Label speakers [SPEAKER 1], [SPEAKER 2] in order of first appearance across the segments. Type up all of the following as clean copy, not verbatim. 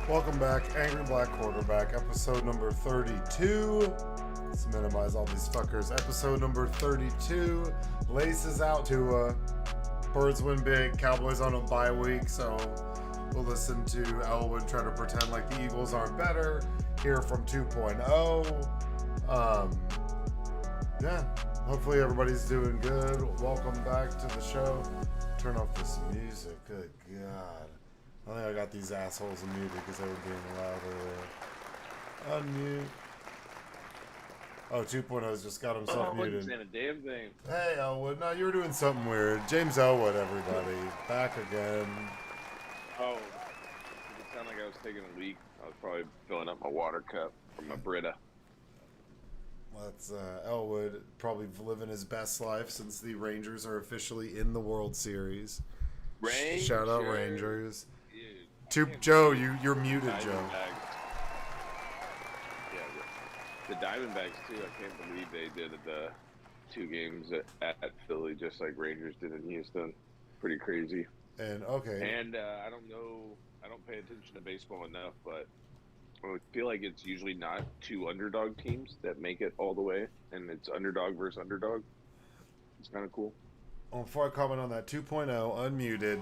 [SPEAKER 1] Welcome back, Angry Black Quarterback, episode number 32. Let's minimize all these fuckers. Episode number 32. Laces out to Birds win big, Cowboys on a bye week, so we'll listen to Elwood try to pretend like the Eagles aren't better. Hear from 2.0. Yeah, hopefully everybody's doing good. Welcome back to the show. Turn off this music. Good God. I think I got these assholes muted because they were being loud earlier. Unmute. Oh, 2.0's just got himself muted.
[SPEAKER 2] I wasn't saying a damn thing.
[SPEAKER 1] Hey, Elwood. No, you were doing something weird. James Elwood, everybody. Back again.
[SPEAKER 2] Oh, it sounded like I was taking a leak. I was probably filling up my water cup from my Brita.
[SPEAKER 1] That's Elwood probably living his best life since the Rangers are officially in the World Series.
[SPEAKER 2] Rangers.
[SPEAKER 1] Shout out Rangers.
[SPEAKER 2] Dude,
[SPEAKER 1] Joe, you're muted, Joe.
[SPEAKER 2] Yeah, the Diamondbacks too. I can't believe they did the 2 games at Philly, just like Rangers did in Houston. Pretty crazy.
[SPEAKER 1] And okay.
[SPEAKER 2] And I don't know. I don't pay attention to baseball enough, but I feel like it's usually not 2 underdog teams that make it all the way, and it's underdog versus underdog. It's kind of cool.
[SPEAKER 1] Well, before I comment on that, 2.0, unmuted,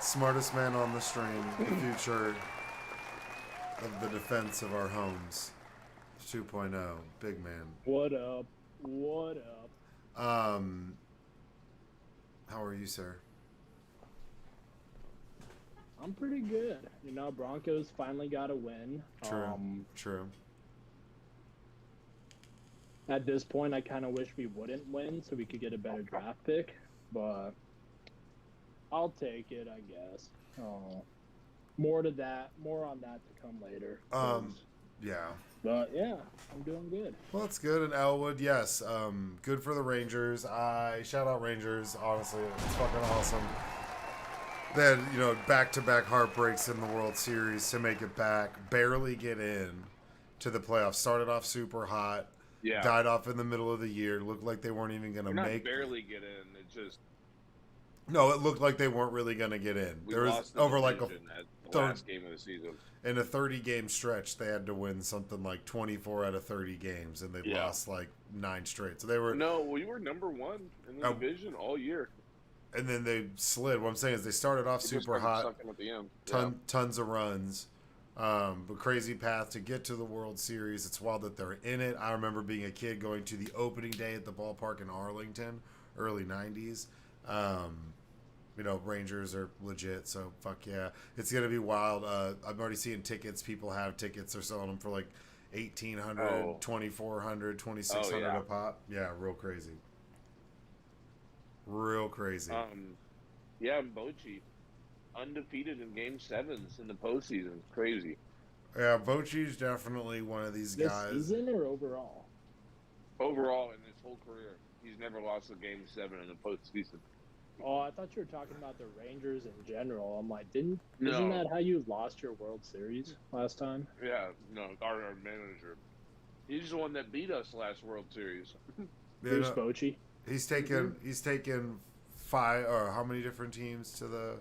[SPEAKER 1] smartest man on the stream, the future of the defense of our homes. 2.0, big man.
[SPEAKER 3] What up? What up?
[SPEAKER 1] How are you, sir?
[SPEAKER 3] I'm pretty good. You know, Broncos finally got a win.
[SPEAKER 1] True.
[SPEAKER 3] At this point, I kind of wish we wouldn't win so we could get a better draft pick, but I'll take it, I guess. More on that to come later.
[SPEAKER 1] Yeah.
[SPEAKER 3] But yeah, I'm doing good.
[SPEAKER 1] Well, that's good. And Elwood, yes, good for the Rangers. I shout out Rangers. Honestly, it's fucking awesome. They had, back-to-back heartbreaks in the World Series to make it back. Barely get in to the playoffs. Started off super hot.
[SPEAKER 2] Yeah.
[SPEAKER 1] Died off in the middle of the year. Looked like they weren't even going to make.
[SPEAKER 2] Barely get in. It just.
[SPEAKER 1] No, it looked like they weren't really going to get in.
[SPEAKER 2] There was over like the last game of the season.
[SPEAKER 1] In a 30-game stretch, they had to win something like 24 out of 30 games, and they lost like 9 straight. So they were.
[SPEAKER 2] No, we were number 1 in the division all year.
[SPEAKER 1] And then they slid. What I'm saying is they started off super hot,
[SPEAKER 2] at the end.
[SPEAKER 1] tons of runs, but crazy path to get to the World Series. It's wild that they're in it. I remember being a kid going to the opening day at the ballpark in Arlington, early 90s. Rangers are legit, so fuck yeah. It's going to be wild. I'm already seeing tickets. People have tickets. They're selling them for like $1,800, $2,400, $2,600 a pop. Yeah, real crazy. Real crazy.
[SPEAKER 2] Bochy, undefeated in Game 7s in the postseason. Crazy.
[SPEAKER 1] Yeah, Bochy's definitely one of these guys.
[SPEAKER 3] This season or overall?
[SPEAKER 2] Overall, in his whole career, he's never lost a Game 7 in the postseason.
[SPEAKER 3] Oh, I thought you were talking about the Rangers in general. I'm like, isn't that how you lost your World Series last time?
[SPEAKER 2] Yeah, no, our manager. He's the one that beat us last World Series.
[SPEAKER 3] Bruce Bochy.
[SPEAKER 1] He's taken 5 or how many different teams to the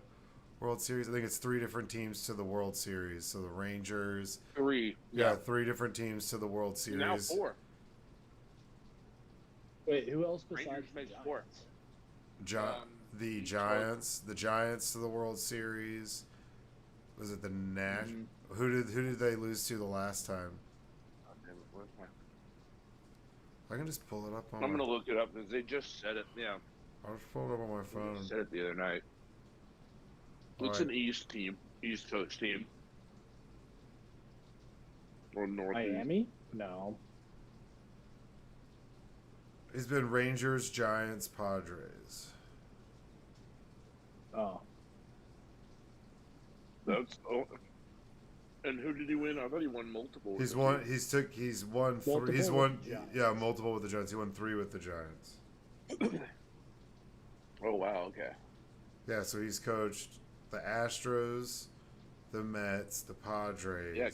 [SPEAKER 1] World Series? I think it's 3 different teams to the World Series. So the Rangers.
[SPEAKER 2] 3.
[SPEAKER 1] Yeah, 3 different teams to the World Series.
[SPEAKER 2] Now 4.
[SPEAKER 3] Wait, who else besides
[SPEAKER 2] Rangers
[SPEAKER 3] the
[SPEAKER 2] makes
[SPEAKER 3] Giants?
[SPEAKER 2] 4.
[SPEAKER 1] The Giants to the World Series. Was it the Nash? Mm-hmm. Who did they lose to the last time? I can just pull it up on.
[SPEAKER 2] I'm gonna look it up because they just said it. Yeah,
[SPEAKER 1] I'll just pull it up on my phone.
[SPEAKER 2] They said it the other night. It's an East Coast team, or North.
[SPEAKER 3] Miami? No.
[SPEAKER 1] It's been Rangers, Giants, Padres.
[SPEAKER 3] Oh.
[SPEAKER 2] And who did he win? I thought he won multiple.
[SPEAKER 1] He's won multiple with the Giants. He won 3 with the Giants.
[SPEAKER 2] Oh wow, okay.
[SPEAKER 1] Yeah, so he's coached the Astros, the Mets, the Padres.
[SPEAKER 2] Yeah.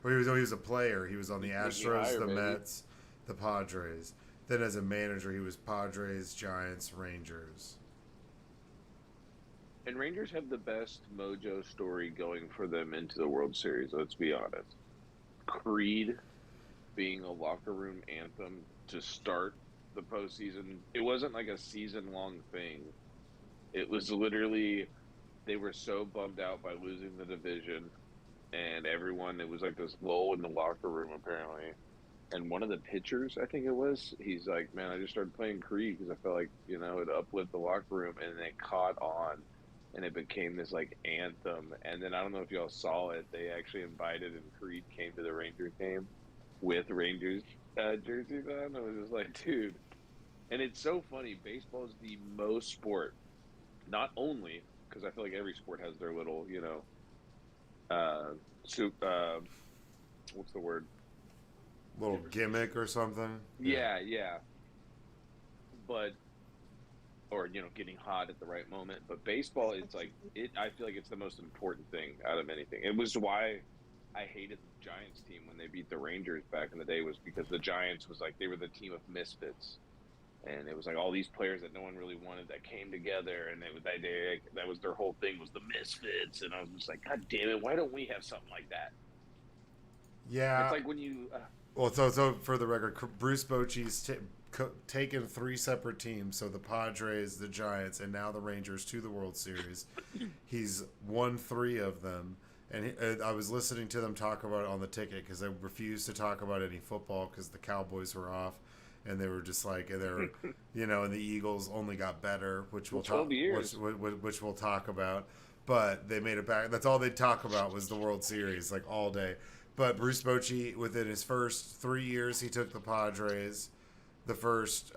[SPEAKER 1] Well, he was a player. He was on the Astros, the Mets, the Padres. Then as a manager, he was Padres, Giants, Rangers.
[SPEAKER 2] And Rangers have the best mojo story going for them into the World Series. Let's be honest. Creed being a locker room anthem to start the postseason. It wasn't like a season long thing. It was literally they were so bummed out by losing the division, and everyone. It was like this lull in the locker room apparently. And one of the pitchers, I think it was, he's like, "Man, I just started playing Creed because I felt like it uplift the locker room," and it caught on, and it became this like anthem. And then I don't know if y'all saw it, they actually invited and Creed came to the Rangers game with Rangers jerseys on. I was just like, dude. And it's so funny. Baseball is the most sport, not only because I feel like every sport has their little, soup. What's the word?
[SPEAKER 1] Little gimmick or something.
[SPEAKER 2] Yeah. But or getting hot at the right moment. But baseball, it's like it. I feel like it's the most important thing out of anything. It was why I hated the Giants team when they beat the Rangers back in the day, was because the Giants was like they were the team of misfits, and it was like all these players that no one really wanted that came together, and that was their whole thing, was the misfits. And I was just like, God damn it, why don't we have something like that?
[SPEAKER 1] Yeah.
[SPEAKER 2] It's like when you.
[SPEAKER 1] Well, so for the record, Bruce Bochy's taken 3 separate teams, so the Padres, the Giants, and now the Rangers to the World Series. He's won 3 of them, and I was listening to them talk about it on the ticket because they refused to talk about any football because the Cowboys were off, and they were just like, and the Eagles only got better, which we'll talk, which we'll talk about. But they made it back. That's all they'd talk about was the World Series, like all day. But Bruce Bochy, within his first 3 years, he took the Padres. The first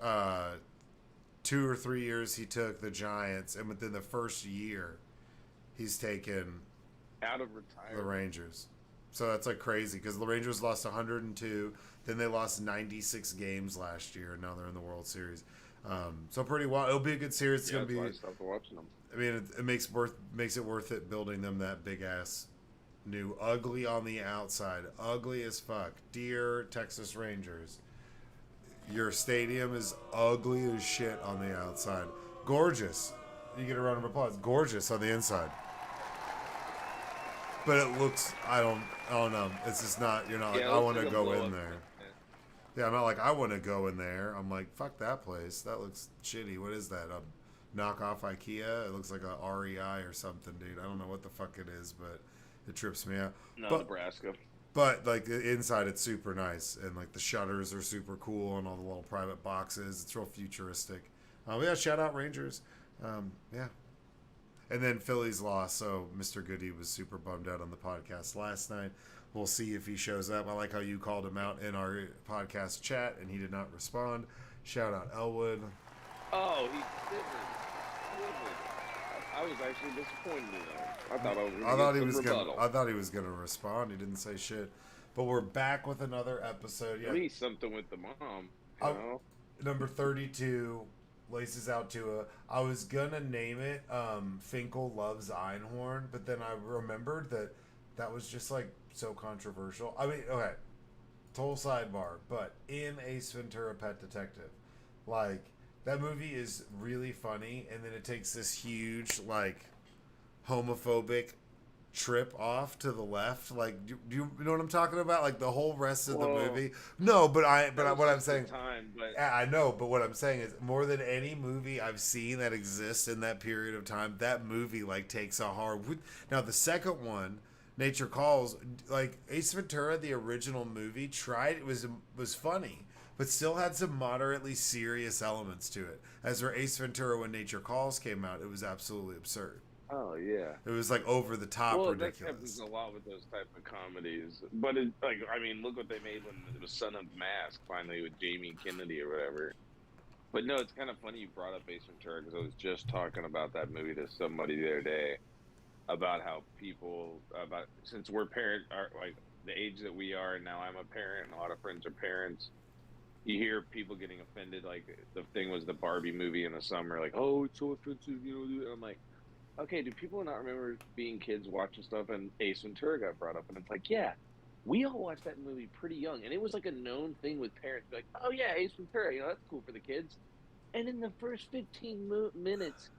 [SPEAKER 1] 2 or 3 years, he took the Giants. And within the first year, he's taken
[SPEAKER 2] Out of retirement.
[SPEAKER 1] the Rangers. So that's like crazy because the Rangers lost 102. Then they lost 96 games last year. And now they're in the World Series. So pretty wild. It'll be a good series. It's going to be.
[SPEAKER 2] I stopped watching them.
[SPEAKER 1] I mean, it makes it worth it building them that big ass. New ugly on the outside, ugly as fuck. Dear Texas Rangers, your stadium is ugly as shit on the outside. Gorgeous. You get a round of applause. Gorgeous on the inside. But it looks, I don't know. It's just not, you're not like, I want to go in there. Yeah, I'm not like, I want to go in there. I'm like, fuck that place. That looks shitty. What is that? A knockoff IKEA? It looks like a REI or something, dude. I don't know what the fuck it is, but it trips me out.
[SPEAKER 2] No,
[SPEAKER 1] but,
[SPEAKER 2] Nebraska.
[SPEAKER 1] But like the inside, it's super nice, and like the shutters are super cool, and all the little private boxes. It's real futuristic. Yeah, shout out Rangers. Yeah. And then Phillies lost, so Mr. Goody was super bummed out on the podcast last night. We'll see if he shows up. I like how you called him out in our podcast chat, and he did not respond. Shout out Elwood.
[SPEAKER 2] Oh, he quivered. I was actually disappointed in him. I thought he was gonna respond. He didn't say shit. But we're back with another episode. Yeah. At least something with the mom. You know?
[SPEAKER 1] Number 32, Laces Out to I was gonna name it Finkel Loves Einhorn, but then I remembered that was just like so controversial. I mean, okay, total sidebar, but in Ace Ventura: Pet Detective, like, that movie is really funny, and then it takes this huge, like, homophobic trip off to the left. Like, do you know what I'm talking about? Like, the whole rest of the movie. No, but what I'm saying. I know, but what I'm saying is, more than any movie I've seen that exists in that period of time, that movie, like, takes a hard. Now, the second one, Nature Calls, like, Ace Ventura, the original movie, was funny, but still had some moderately serious elements to it. As for Ace Ventura: When Nature Calls came out, it was absolutely absurd.
[SPEAKER 2] Oh, yeah.
[SPEAKER 1] It was like over the top ridiculous.
[SPEAKER 2] That happens a lot with those type of comedies. But look what they made when it was Son of Mask, finally, with Jamie Kennedy or whatever. But no, it's kind of funny you brought up Ace Ventura, because I was just talking about that movie to somebody the other day, about how since we're parents, are like the age that we are, and now I'm a parent, and a lot of friends are parents. You hear people getting offended, like the thing was the Barbie movie in the summer, like, oh, it's so offensive, and I'm like, okay, do people not remember being kids watching stuff and Ace Ventura got brought up? And it's like, yeah, we all watched that movie pretty young, and it was like a known thing with parents, like, oh yeah, Ace Ventura, that's cool for the kids. And in the first 15 minutes,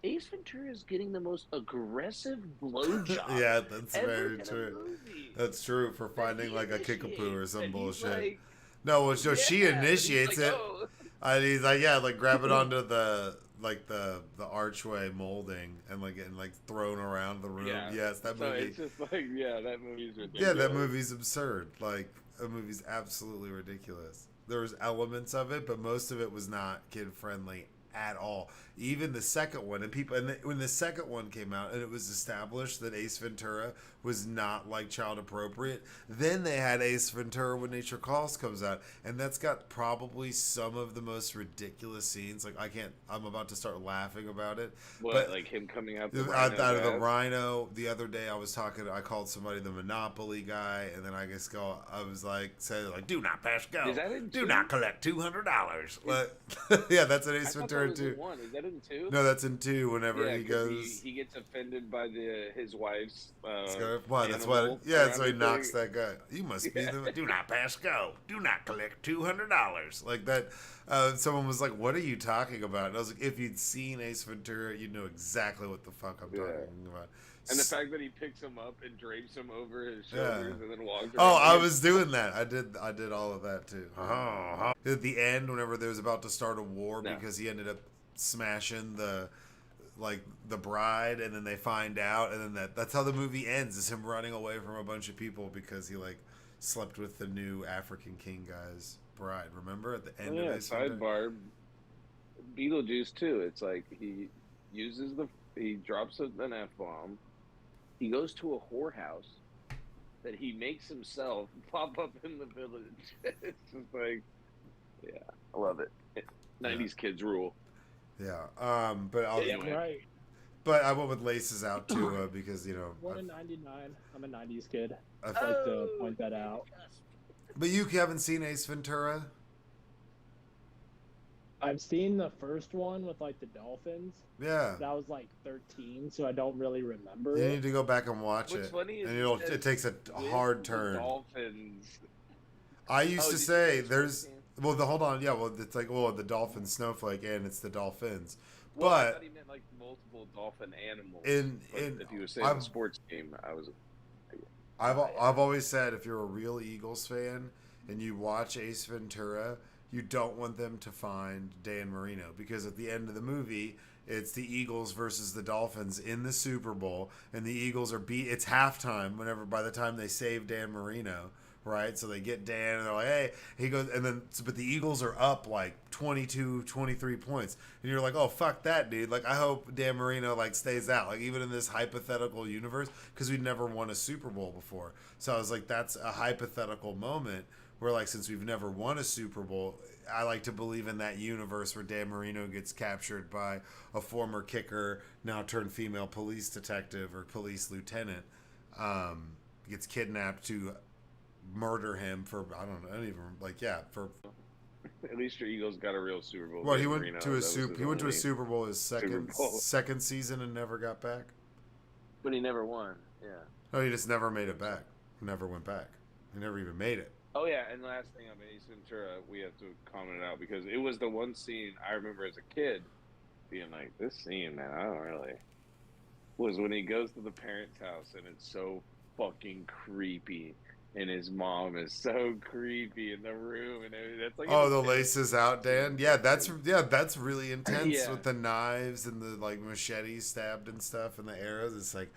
[SPEAKER 2] Ace Ventura is getting the most aggressive blowjob
[SPEAKER 1] Yeah, that's
[SPEAKER 2] ever
[SPEAKER 1] very
[SPEAKER 2] in a
[SPEAKER 1] true.
[SPEAKER 2] movie
[SPEAKER 1] That's true for
[SPEAKER 2] that
[SPEAKER 1] finding
[SPEAKER 2] he
[SPEAKER 1] like a kickapoo or
[SPEAKER 2] initiates.
[SPEAKER 1] some
[SPEAKER 2] And he's
[SPEAKER 1] bullshit.
[SPEAKER 2] like,
[SPEAKER 1] No, well, so she
[SPEAKER 2] yeah. And he's
[SPEAKER 1] initiates
[SPEAKER 2] like,
[SPEAKER 1] it.
[SPEAKER 2] oh.
[SPEAKER 1] And he's like, yeah, like grab it onto the the archway molding and like getting like thrown around the room.
[SPEAKER 2] Yeah.
[SPEAKER 1] Yes, that
[SPEAKER 2] So
[SPEAKER 1] movie.
[SPEAKER 2] it's just like, yeah, that movie's ridiculous.
[SPEAKER 1] Yeah, that movie's absurd. Like, that movie's absolutely ridiculous. There was elements of it, but most of it was not kid friendly at all. Even the second one, and people, and when the second one came out, and it was established that Ace Ventura was not like child appropriate, then they had Ace Ventura: When Nature Calls comes out, and that's got probably some of the most ridiculous scenes. Like, I'm about to start laughing about it.
[SPEAKER 2] What,
[SPEAKER 1] But
[SPEAKER 2] like him coming out
[SPEAKER 1] out of the rhino. The other day, I called somebody the Monopoly guy, and then I was like, said like, do not pass go.
[SPEAKER 2] Is that in
[SPEAKER 1] do
[SPEAKER 2] two?
[SPEAKER 1] not collect $200. Yeah, that's an Ace
[SPEAKER 2] I thought that
[SPEAKER 1] Ventura
[SPEAKER 2] was
[SPEAKER 1] too.
[SPEAKER 2] in one. Is that in two?
[SPEAKER 1] No, that's in 2. Whenever
[SPEAKER 2] Yeah,
[SPEAKER 1] he
[SPEAKER 2] 'cause
[SPEAKER 1] goes,
[SPEAKER 2] he gets offended by his wife's.
[SPEAKER 1] what? That's
[SPEAKER 2] animal
[SPEAKER 1] what. Yeah,
[SPEAKER 2] around
[SPEAKER 1] so he
[SPEAKER 2] the
[SPEAKER 1] knocks
[SPEAKER 2] thing.
[SPEAKER 1] that guy. You must be the. Do not pass go. Do not collect $200. Like that. Someone was like, "What are you talking about?" And I was like, "If you'd seen Ace Ventura, you'd know exactly what the fuck I'm talking about."
[SPEAKER 2] And the fact that he picks him up and drapes him over his
[SPEAKER 1] Yeah.
[SPEAKER 2] shoulders and then walks around.
[SPEAKER 1] Oh, I was doing that. I did all of that too. At the end, whenever they was about to start a war,
[SPEAKER 2] No.
[SPEAKER 1] because he ended up smashing the bride, and then they find out, and then that's how the movie ends, is him running away from a bunch of people because he like slept with the new African king guy's bride. Remember at the end of Ace Ventura?
[SPEAKER 2] Sidebar. Beetlejuice too. It's like he drops an F-bomb. He goes to a whorehouse that he makes himself pop up in the village. It's just like, yeah, I love it. 90s kids rule.
[SPEAKER 1] Yeah. But
[SPEAKER 2] Anyway.
[SPEAKER 3] Right.
[SPEAKER 1] But I went with Laces Out too, because
[SPEAKER 3] Born in '99. I'm a '90s kid.
[SPEAKER 1] I
[SPEAKER 3] I'd like to point that out.
[SPEAKER 1] But you haven't seen Ace Ventura?
[SPEAKER 3] I've seen the first one with like the dolphins.
[SPEAKER 1] Yeah.
[SPEAKER 3] That was like 13, so I don't really remember
[SPEAKER 1] You
[SPEAKER 3] it.
[SPEAKER 1] need to go back and watch
[SPEAKER 2] What's
[SPEAKER 1] it.
[SPEAKER 2] funny is
[SPEAKER 1] And it takes a
[SPEAKER 2] with
[SPEAKER 1] hard
[SPEAKER 2] the
[SPEAKER 1] turn.
[SPEAKER 2] Dolphins.
[SPEAKER 1] I used to
[SPEAKER 2] did you
[SPEAKER 1] say
[SPEAKER 2] watch
[SPEAKER 1] there's
[SPEAKER 2] that game?
[SPEAKER 1] hold on, yeah, well it's like the dolphin snowflake and it's the dolphins.
[SPEAKER 2] Well, I
[SPEAKER 1] But
[SPEAKER 2] thought he meant like multiple dolphin animals. But
[SPEAKER 1] in
[SPEAKER 2] if you were saying
[SPEAKER 1] I've-
[SPEAKER 2] a sports game, I was.
[SPEAKER 1] I've always said, if you're a real Eagles fan and you watch Ace Ventura, you don't want them to find Dan Marino, because at the end of the movie, it's the Eagles versus the Dolphins in the Super Bowl, and the Eagles are it's halftime by the time they save Dan Marino, right? So they get Dan and they're like, hey, he goes, and then, but the Eagles are up like 22, 23 points. And you're like, oh, fuck that, dude. Like, I hope Dan Marino like stays out, like even in this hypothetical universe, because we'd never won a Super Bowl before. So I was like, that's a hypothetical moment where, like, since we've never won a Super Bowl, I like to believe in that universe where Dan Marino gets captured by a former kicker, now turned female police detective or police lieutenant, gets kidnapped to murder him for, I don't even, like, yeah, for...
[SPEAKER 2] At least your Eagles got a real Super Bowl.
[SPEAKER 1] Well, he
[SPEAKER 2] Dan
[SPEAKER 1] went
[SPEAKER 2] Marino,
[SPEAKER 1] to
[SPEAKER 2] that
[SPEAKER 1] a
[SPEAKER 2] was
[SPEAKER 1] Super.
[SPEAKER 2] his
[SPEAKER 1] He went to a
[SPEAKER 2] only-
[SPEAKER 1] Super Bowl his second
[SPEAKER 2] Bowl.
[SPEAKER 1] second season and never got back.
[SPEAKER 2] But he never won. Yeah.
[SPEAKER 1] No, he just never made it back. Never went back. He never even made it.
[SPEAKER 2] Oh yeah, and last thing on Ace Ventura, we have to comment it out because it was the one scene I remember as a kid being like, this scene, man, I don't really. Was when he goes to the parents' house and it's so fucking creepy, and his mom is so creepy in the room, and that's like.
[SPEAKER 1] Oh, the laces out, Dan. Yeah, that's really intense
[SPEAKER 2] Yeah.
[SPEAKER 1] with the knives and the like machetes stabbed and stuff and the arrows. It's like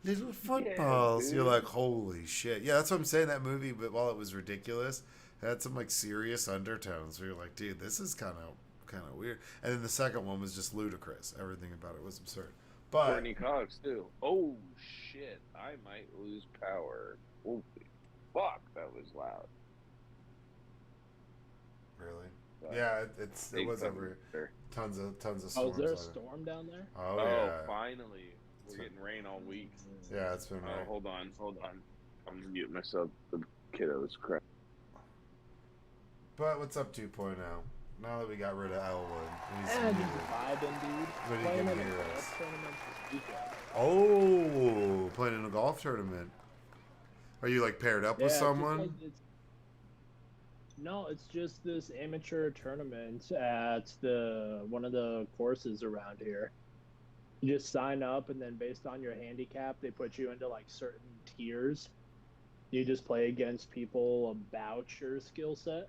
[SPEAKER 1] little footballs.
[SPEAKER 2] dude.
[SPEAKER 1] You're like, holy shit. Yeah, that's what I'm saying. That movie, but while it was ridiculous, it had some like serious undertones. Where you're like, dude, this is kind of weird. And then the second one was just ludicrous. Everything about it was absurd. But
[SPEAKER 2] Courtney Cox too. Oh shit! I might lose power. Holy fuck! That was loud.
[SPEAKER 1] really,
[SPEAKER 2] But
[SPEAKER 1] yeah, it
[SPEAKER 2] big
[SPEAKER 1] was
[SPEAKER 2] fucking
[SPEAKER 1] over
[SPEAKER 2] there.
[SPEAKER 1] tons of
[SPEAKER 3] Oh,
[SPEAKER 1] storms.
[SPEAKER 3] is there a
[SPEAKER 1] like that.
[SPEAKER 3] storm down there?
[SPEAKER 1] Oh,
[SPEAKER 2] Oh,
[SPEAKER 1] yeah,
[SPEAKER 2] finally, we're getting rain all week.
[SPEAKER 1] yeah, it's been
[SPEAKER 2] Oh,
[SPEAKER 1] right.
[SPEAKER 2] hold on. I'm gonna mute myself. The kiddos crap.
[SPEAKER 1] But what's up 2.0? Now that we got rid of Elwood, he's
[SPEAKER 3] Yeah, just
[SPEAKER 1] muted.
[SPEAKER 3] vibing, dude.
[SPEAKER 1] But he
[SPEAKER 3] Playing
[SPEAKER 1] can
[SPEAKER 3] in a
[SPEAKER 1] hear
[SPEAKER 3] golf
[SPEAKER 1] us.
[SPEAKER 3] tournament this weekend.
[SPEAKER 1] Oh, playing in a golf tournament. Are you like paired up with
[SPEAKER 3] Yeah,
[SPEAKER 1] someone?
[SPEAKER 3] No, it's just this amateur tournament at one of the courses around here. You just sign up, and then based on your handicap, they put you into like certain tiers. You just play against people about your skill set.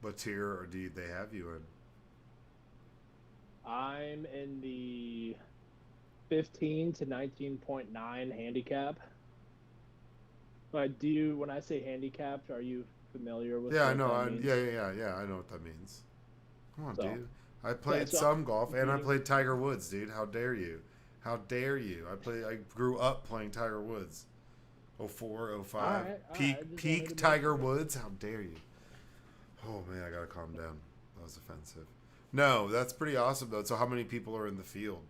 [SPEAKER 1] What tier or do they have you in?
[SPEAKER 3] I'm in the 15 to 19.9 handicap. But when I say handicapped, are you familiar with
[SPEAKER 1] Yeah, I
[SPEAKER 3] what
[SPEAKER 1] know.
[SPEAKER 3] that means?
[SPEAKER 1] Yeah. I know what that means. Come on,
[SPEAKER 3] So,
[SPEAKER 1] dude. I played
[SPEAKER 3] so
[SPEAKER 1] some golf and I
[SPEAKER 3] competing-
[SPEAKER 1] played Tiger Woods, dude. How dare you? How dare you? I grew up playing Tiger Woods. 04, 05.
[SPEAKER 3] All right, I just wanted to
[SPEAKER 1] Peak
[SPEAKER 3] make
[SPEAKER 1] Tiger
[SPEAKER 3] sure.
[SPEAKER 1] Woods. How dare you? Oh man, I gotta calm down. That was offensive. No, that's pretty awesome though. So how many people are in the field?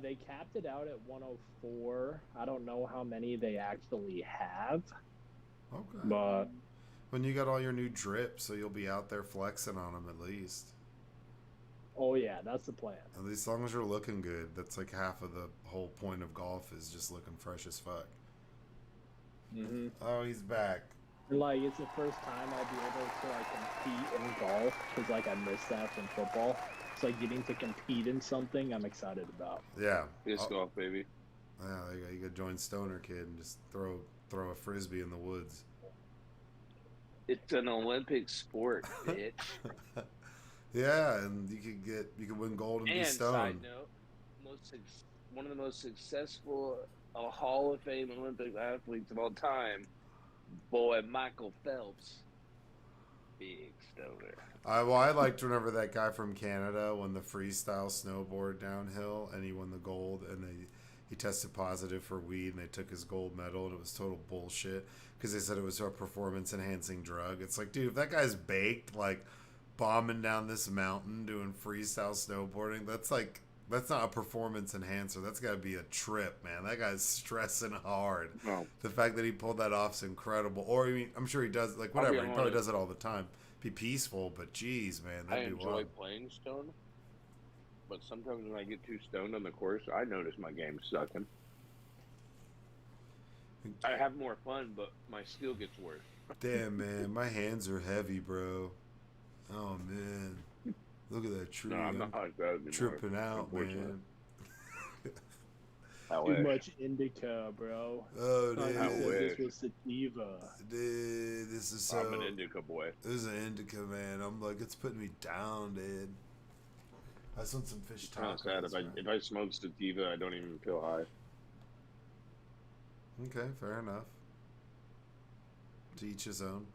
[SPEAKER 3] They capped it out at 104. I don't know how many they actually have,
[SPEAKER 1] Okay.
[SPEAKER 3] but
[SPEAKER 1] When you got all your new drips, so you'll be out there flexing on them at least.
[SPEAKER 3] oh yeah, that's the plan.
[SPEAKER 1] At least as long as you're looking good, that's like half of the whole point of golf is just looking fresh as fuck.
[SPEAKER 3] Mm-hmm.
[SPEAKER 1] Oh, he's back.
[SPEAKER 3] Like it's the first time I'll be able to like compete in golf because like I missed that from football. It's like getting to compete in something I'm excited about.
[SPEAKER 1] Yeah.
[SPEAKER 2] Disc golf, baby.
[SPEAKER 1] Yeah, there you go. You could join Stoner Kid and just throw a frisbee in the woods.
[SPEAKER 2] It's an Olympic sport, bitch.
[SPEAKER 1] Yeah, and you could win gold and be
[SPEAKER 2] And
[SPEAKER 1] stoned.
[SPEAKER 2] side note, one of the most successful Hall of Fame Olympic athletes of all time, boy Michael Phelps, big stoner.
[SPEAKER 1] I liked whenever that guy from Canada won the freestyle snowboard downhill and he won the gold and he tested positive for weed and they took his gold medal and it was total bullshit because they said it was a performance enhancing drug. It's like, dude, if that guy's baked, like bombing down this mountain doing freestyle snowboarding, that's not a performance enhancer. That's got to be a trip, man. That guy's stressing hard.
[SPEAKER 2] No.
[SPEAKER 1] The fact that he pulled that off is incredible. Or I mean, I'm sure he does, like
[SPEAKER 2] I'll be
[SPEAKER 1] whatever. He probably
[SPEAKER 2] honest.
[SPEAKER 1] does it all the time. Be peaceful, but geez, man,
[SPEAKER 2] I
[SPEAKER 1] that'd be
[SPEAKER 2] enjoy
[SPEAKER 1] wild.
[SPEAKER 2] playing stone, but sometimes when I get too stoned on the course, I notice my game's sucking. I have more fun, but my skill gets worse.
[SPEAKER 1] Damn, man, my hands are heavy, bro. Oh man, look at that tree.
[SPEAKER 2] No, I'm not like that anymore.
[SPEAKER 1] Tripping out,
[SPEAKER 2] unfortunately.
[SPEAKER 1] man.
[SPEAKER 2] I
[SPEAKER 3] Too
[SPEAKER 2] wish.
[SPEAKER 3] much indica, bro.
[SPEAKER 1] Oh,
[SPEAKER 3] Thought you
[SPEAKER 2] I
[SPEAKER 3] said
[SPEAKER 2] wish.
[SPEAKER 3] this was sativa.
[SPEAKER 1] dude, this is so.
[SPEAKER 2] I'm an indica boy.
[SPEAKER 1] This is an indica, man. I'm like, it's putting me down, dude. I just want some fish
[SPEAKER 2] It's kind of sad.
[SPEAKER 1] tacos. man.
[SPEAKER 2] If I smoke sativa, I don't even feel high.
[SPEAKER 1] Okay, fair enough. To each his own.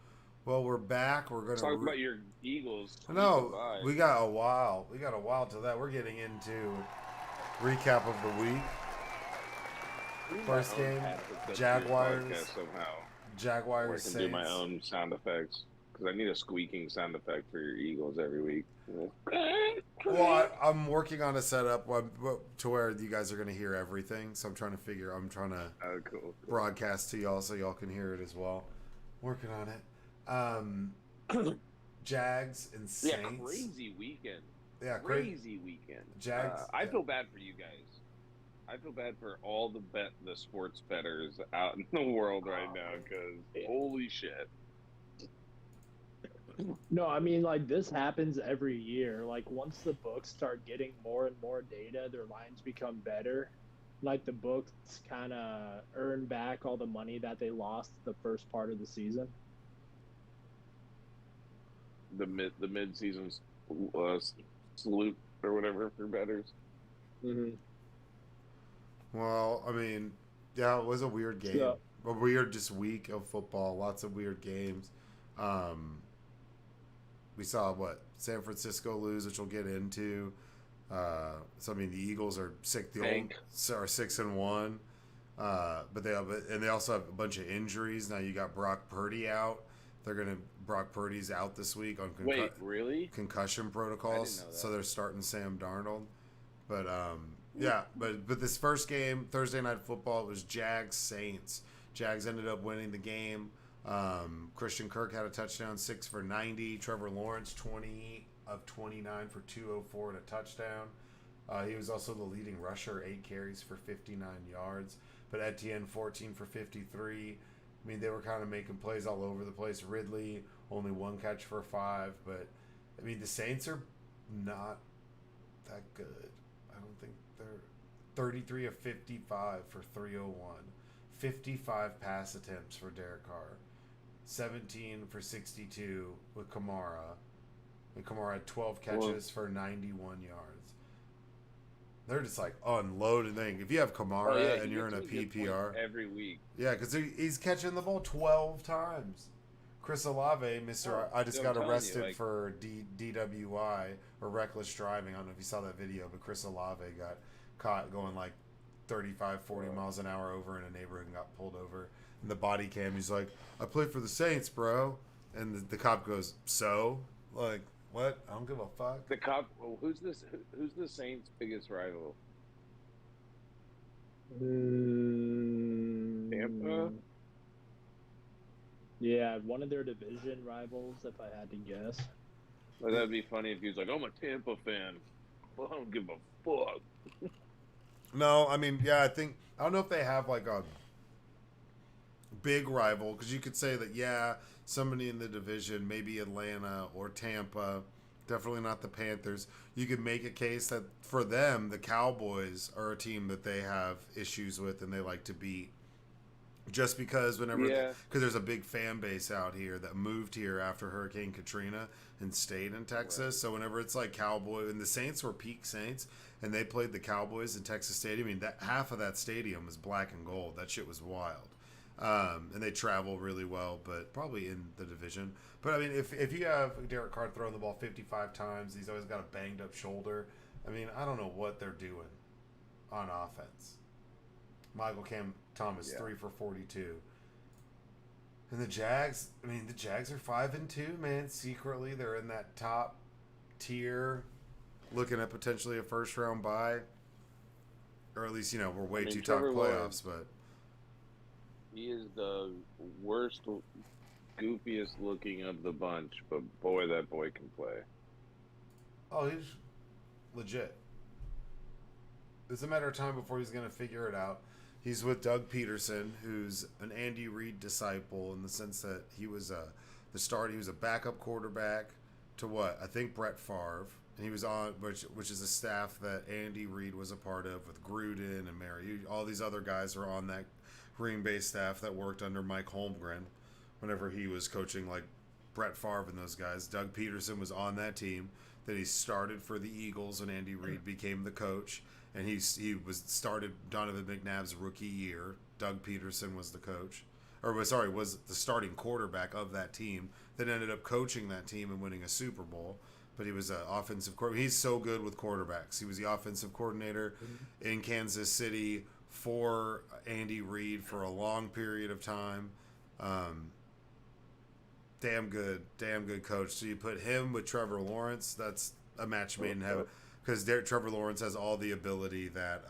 [SPEAKER 1] Well, we're back. We're
[SPEAKER 2] Let's
[SPEAKER 1] gonna.
[SPEAKER 2] talk about your Eagles.
[SPEAKER 1] No,
[SPEAKER 2] Goodbye.
[SPEAKER 1] we got a while. We got a while till that. We're getting into recap of the week. First game, Jaguars.
[SPEAKER 2] Somehow, where I
[SPEAKER 1] Jaguars
[SPEAKER 2] can do my
[SPEAKER 1] Saints.
[SPEAKER 2] own sound effects because I need a squeaking sound effect for your Eagles every week.
[SPEAKER 1] Well, I'm working on a setup to where you guys are going to hear everything. So I'm trying to
[SPEAKER 2] Oh, cool.
[SPEAKER 1] broadcast to y'all so y'all can hear it as well. Working on it. Jags and Saints.
[SPEAKER 2] Yeah, crazy weekend.
[SPEAKER 1] Yeah,
[SPEAKER 2] Crazy weekend.
[SPEAKER 1] Jags.
[SPEAKER 2] I feel bad for you guys. I feel bad for all the sports bettors out in the world right now because holy shit.
[SPEAKER 3] No, I mean, like, this happens every year. Like, once the books start getting more and more data, their lines become better. Like, the books kind of earn back all the money that they lost the first part of the season.
[SPEAKER 2] The mid season salute or whatever for bettors.
[SPEAKER 3] Mm-hmm.
[SPEAKER 1] Well, I mean, yeah, it was a weird game.
[SPEAKER 3] Yeah.
[SPEAKER 1] A weird just week of football. Lots of weird games. We saw San Francisco lose, which we'll get into. So I mean, the Eagles are sick. Are 6-1, but they also have a bunch of injuries. Now you got Brock Purdy out. Brock Purdy's out this week on
[SPEAKER 2] Wait, really?
[SPEAKER 1] concussion protocols.
[SPEAKER 2] I didn't know that.
[SPEAKER 1] So they're starting Sam Darnold. But yeah, but this first game, Thursday Night Football, it was Jags Saints. Jags ended up winning the game. Christian Kirk had a touchdown, 6 for 90. Trevor Lawrence, 20 of 29 for 204 and a touchdown. He was also the leading rusher, 8 carries for 59 yards. But Etienne, 14 for 53. I mean, they were kind of making plays all over the place. Ridley, only 1 catch for 5. But, I mean, the Saints are not that good. I don't think they're 33 of 55 for 301. 55 pass attempts for Derek Carr. 17 for 62 with Kamara. And Kamara had 12 catches for 91 yards. They're just like unloading thing. If you have Kamara and you're in a PPR
[SPEAKER 2] every week,
[SPEAKER 1] yeah, because he's catching the ball 12 times. Chris Olave, I just got arrested for DWI or reckless driving. I don't know if you saw that video, but Chris Olave got caught going like 35, 40 miles an hour over in a neighborhood and got pulled over. And the body cam, he's like, "I play for the Saints, bro." And the cop goes, "So?" Like, what? I don't give a fuck.
[SPEAKER 2] The cop. Well, who's this? Who's the Saints' biggest rival? Tampa.
[SPEAKER 3] Yeah, one of their division rivals, if I had to guess.
[SPEAKER 2] Well, that'd be funny if he was like, "I'm a Tampa fan. Well, I don't give a fuck."
[SPEAKER 1] No, I mean, yeah, I don't know if they have like a big rival, because you could say that, yeah, somebody in the division, maybe Atlanta or Tampa, definitely not the Panthers. You could make a case that for them, the Cowboys are a team that they have issues with and they like to beat. Just because because there's a big fan base out here that moved here after Hurricane Katrina and stayed in Texas. Right. So whenever it's like Cowboy, and the Saints were peak Saints, and they played the Cowboys in Texas Stadium, I mean, that half of that stadium was black and gold. That shit was wild. And they travel really well, but probably in the division. But I mean, if you have Derek Carr throwing the ball 55 times, he's always got a banged up shoulder. I mean, I don't know what they're doing on offense. Michael Thomas 3 for 42. And the Jags, I mean, the Jags are 5-2, man. Secretly, they're in that top tier, looking at potentially a first round bye, or at least we're way too top playoffs. But
[SPEAKER 2] he is the worst, goofiest looking of the bunch. But boy, that boy can play.
[SPEAKER 1] Oh, he's legit. It's a matter of time before he's going to figure it out. He's with Doug Peterson, who's an Andy Reid disciple in the sense that he was He was a backup quarterback to I think Brett Favre, and he was on which is a staff that Andy Reid was a part of with Gruden and Mary. All these other guys were on that Green Bay staff that worked under Mike Holmgren whenever he was coaching, like Brett Favre and those guys. Doug Peterson was on that team. Then he started for the Eagles when Andy Reid became the coach. And he started Donovan McNabb's rookie year. Doug Peterson was the coach, was the starting quarterback of that team. Then ended up coaching that team and winning a Super Bowl. But he was an offensive coordinator. He's so good with quarterbacks. He was the offensive coordinator in Kansas City for Andy Reid for a long period of time. Damn good coach. So you put him with Trevor Lawrence. That's a match made in heaven. Because Trevor Lawrence has all the ability that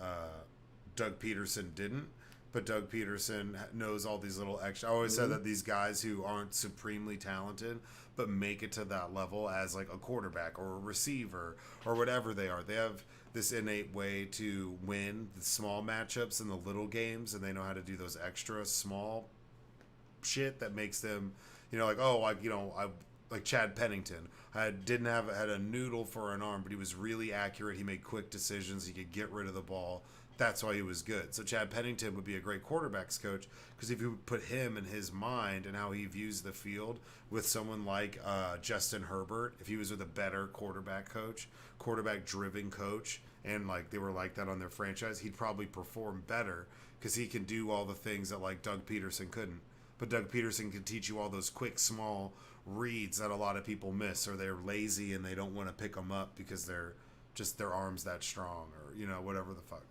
[SPEAKER 1] Doug Peterson didn't, but Doug Peterson knows all these little extra. I always said that these guys who aren't supremely talented but make it to that level as like a quarterback or a receiver or whatever they are, they have this innate way to win the small matchups and the little games, and they know how to do those extra small shit that makes them, like Chad Pennington. Had a noodle for an arm, but he was really accurate. He made quick decisions. He could get rid of the ball. That's why he was good. So Chad Pennington would be a great quarterbacks coach, because if you put him in his mind and how he views the field with someone like Justin Herbert, if he was with a better quarterback-driven coach, and like they were like that on their franchise, he'd probably perform better because he can do all the things that like Doug Peterson couldn't. But Doug Peterson can teach you all those quick, small reads that a lot of people miss, or they're lazy and they don't want to pick them up because they're just their arms that strong, or whatever the fuck.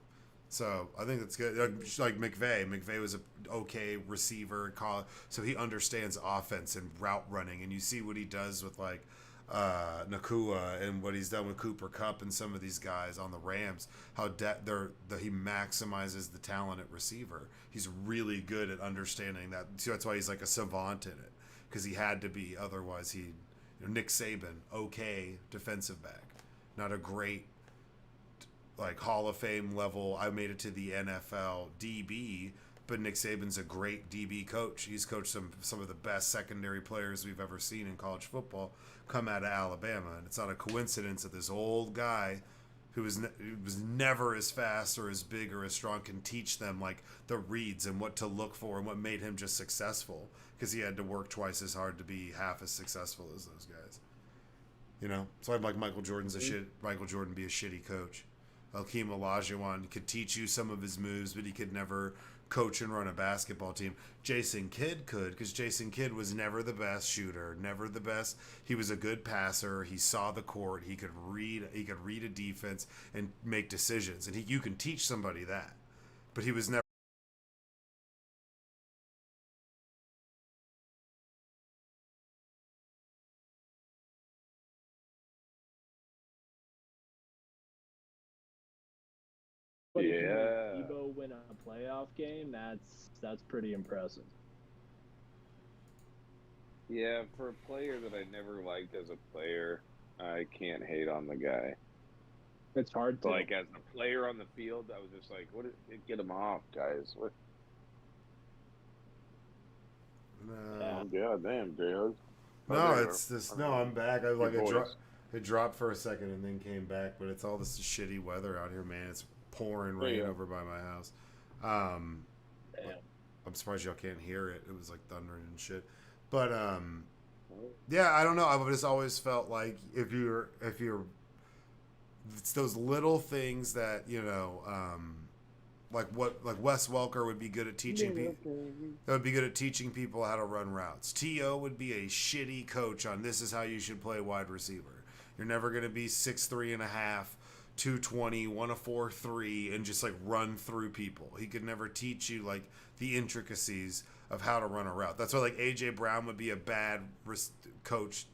[SPEAKER 1] So I think that's good. Like McVay was a okay receiver in college, so he understands offense and route running, and you see what he does with like Nakua and what he's done with Cooper Kupp and some of these guys on the Rams, how he maximizes the talent at receiver. He's really good at understanding that. So that's why he's like a savant in it, because he had to be. Otherwise, Nick Saban, okay defensive back, not a great like Hall of Fame level. I made it to the NFL DB, but Nick Saban's a great DB coach. He's coached some of the best secondary players we've ever seen in college football come out of Alabama, and it's not a coincidence that this old guy who was never as fast or as big or as strong, can teach them like the reads and what to look for and what made him just successful, because he had to work twice as hard to be half as successful as those guys. You know, so I'd like Michael Jordan be a shitty coach. Hakeem Olajuwon could teach you some of his moves, but he could never coach and run a basketball team. Jason Kidd could, because Jason Kidd was never the best shooter, never the best. He was a good passer. He saw the court. He could read a defense and make decisions. And you can teach somebody that, but he was never.
[SPEAKER 3] But if you
[SPEAKER 2] Yeah.
[SPEAKER 3] make Debo win a playoff game, that's pretty impressive.
[SPEAKER 2] Yeah, for a player that I never liked as a player, I can't hate on the guy.
[SPEAKER 3] It's hard to.
[SPEAKER 2] Like, as a player on the field, I was just like, get him off, guys. What?
[SPEAKER 3] Yeah.
[SPEAKER 2] God damn, dude.
[SPEAKER 1] No, it's this. No, I'm back. It dropped for a second and then came back, but it's all this shitty weather out here, man. It's pouring rain over by my house. I'm surprised y'all can't hear it. It was like thundering and shit. But yeah, I don't know. I've just always felt like if you're, it's those little things that, you know, like Wes Welker would be good at teaching people. That would be good at teaching people how to run routes. T.O. would be a shitty coach on this is how you should play wide receiver. You're never going to be 6'3.5", 220, 1-4-3, and just like run through people. He could never teach you like the intricacies of how to run a route. That's why like AJ Brown would be a bad coach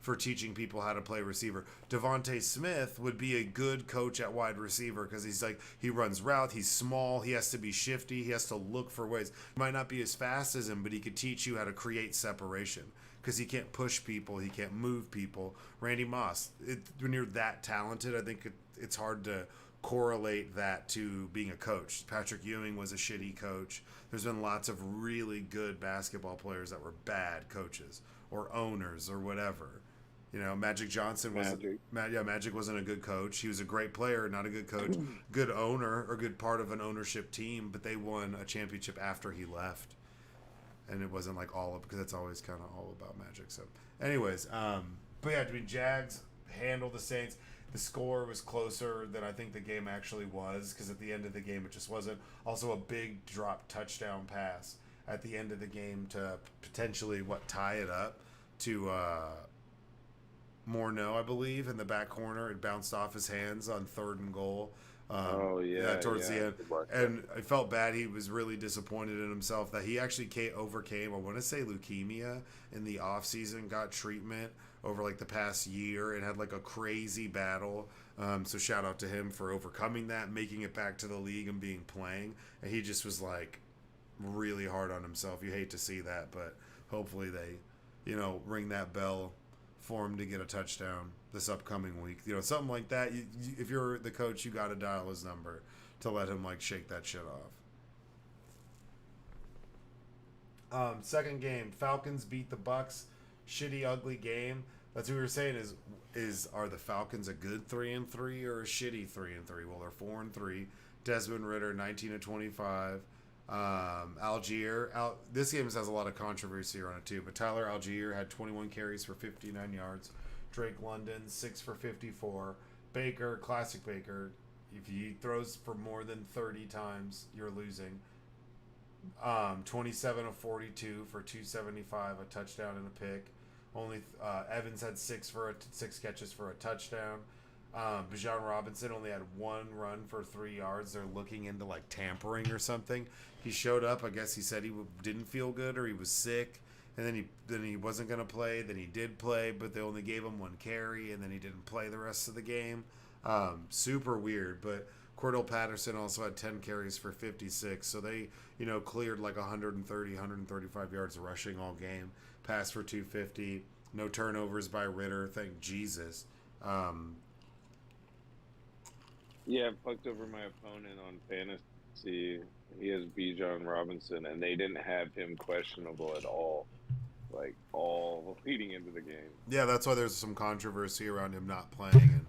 [SPEAKER 1] for teaching people how to play receiver. Devontae Smith would be a good coach at wide receiver because he's like, he runs route, he's small, he has to be shifty, he has to look for ways. He might not be as fast as him, but he could teach you how to create separation because he can't push people, he can't move people. Randy Moss, when you're that talented, I think it's hard to correlate that to being a coach. Patrick Ewing was a shitty coach. There's been lots of really good basketball players that were bad coaches or owners or whatever. You know, Magic Johnson Magic wasn't a good coach. He was a great player, not a good coach. Good owner or good part of an ownership team, but they won a championship after he left. And it wasn't like because it's always kind of all about Magic. So, anyways, but yeah, I mean, Jags handled the Saints. The score was closer than I think the game actually was, because at the end of the game it just wasn't. Also, a big drop touchdown pass at the end of the game to potentially tie it up to Morneau, I believe, in the back corner. It bounced off his hands on 3rd and goal. Towards the end. And I felt bad. He was really disappointed in himself that he actually overcame, I want to say, leukemia in the offseason, got treatment over like the past year and had like a crazy battle. So shout out to him for overcoming that, making it back to the league and playing. And he just was like really hard on himself. You hate to see that, but hopefully they, ring that bell for him to get a touchdown this upcoming week. Something like that. If you're the coach, you got to dial his number to let him like shake that shit off. Second game, Falcons beat the Bucks. Shitty, ugly game. That's what we were saying are the Falcons a good 3-3 or a shitty 3-3? Well, they're 4-3. Desmond Ridder, 19-25. Algier. This game has a lot of controversy around it too, but Tyler Algier had 21 carries for 59 yards. Drake London, 6 for 54. Baker, classic Baker. If he throws for more than 30 times, you're losing. 27 of 42 for 275, a touchdown and a pick. Only Evans had 6 catches for a touchdown. Bijan Robinson only had 1 run for 3 yards. They're looking into like tampering or something. He showed up. I guess he said he didn't feel good or he was sick, and then he wasn't gonna play. Then he did play, but they only gave him 1 carry, and then he didn't play the rest of the game. Super weird. But Cordell Patterson also had 10 carries for 56, so they cleared like 130, 135 yards rushing all game. Passed for 250. No turnovers by Ridder. Thank Jesus.
[SPEAKER 2] Yeah, I fucked over my opponent on fantasy. He has Bijan Robinson, and they didn't have him questionable at all, like all leading into the game.
[SPEAKER 1] Yeah, that's why there's some controversy around him not playing.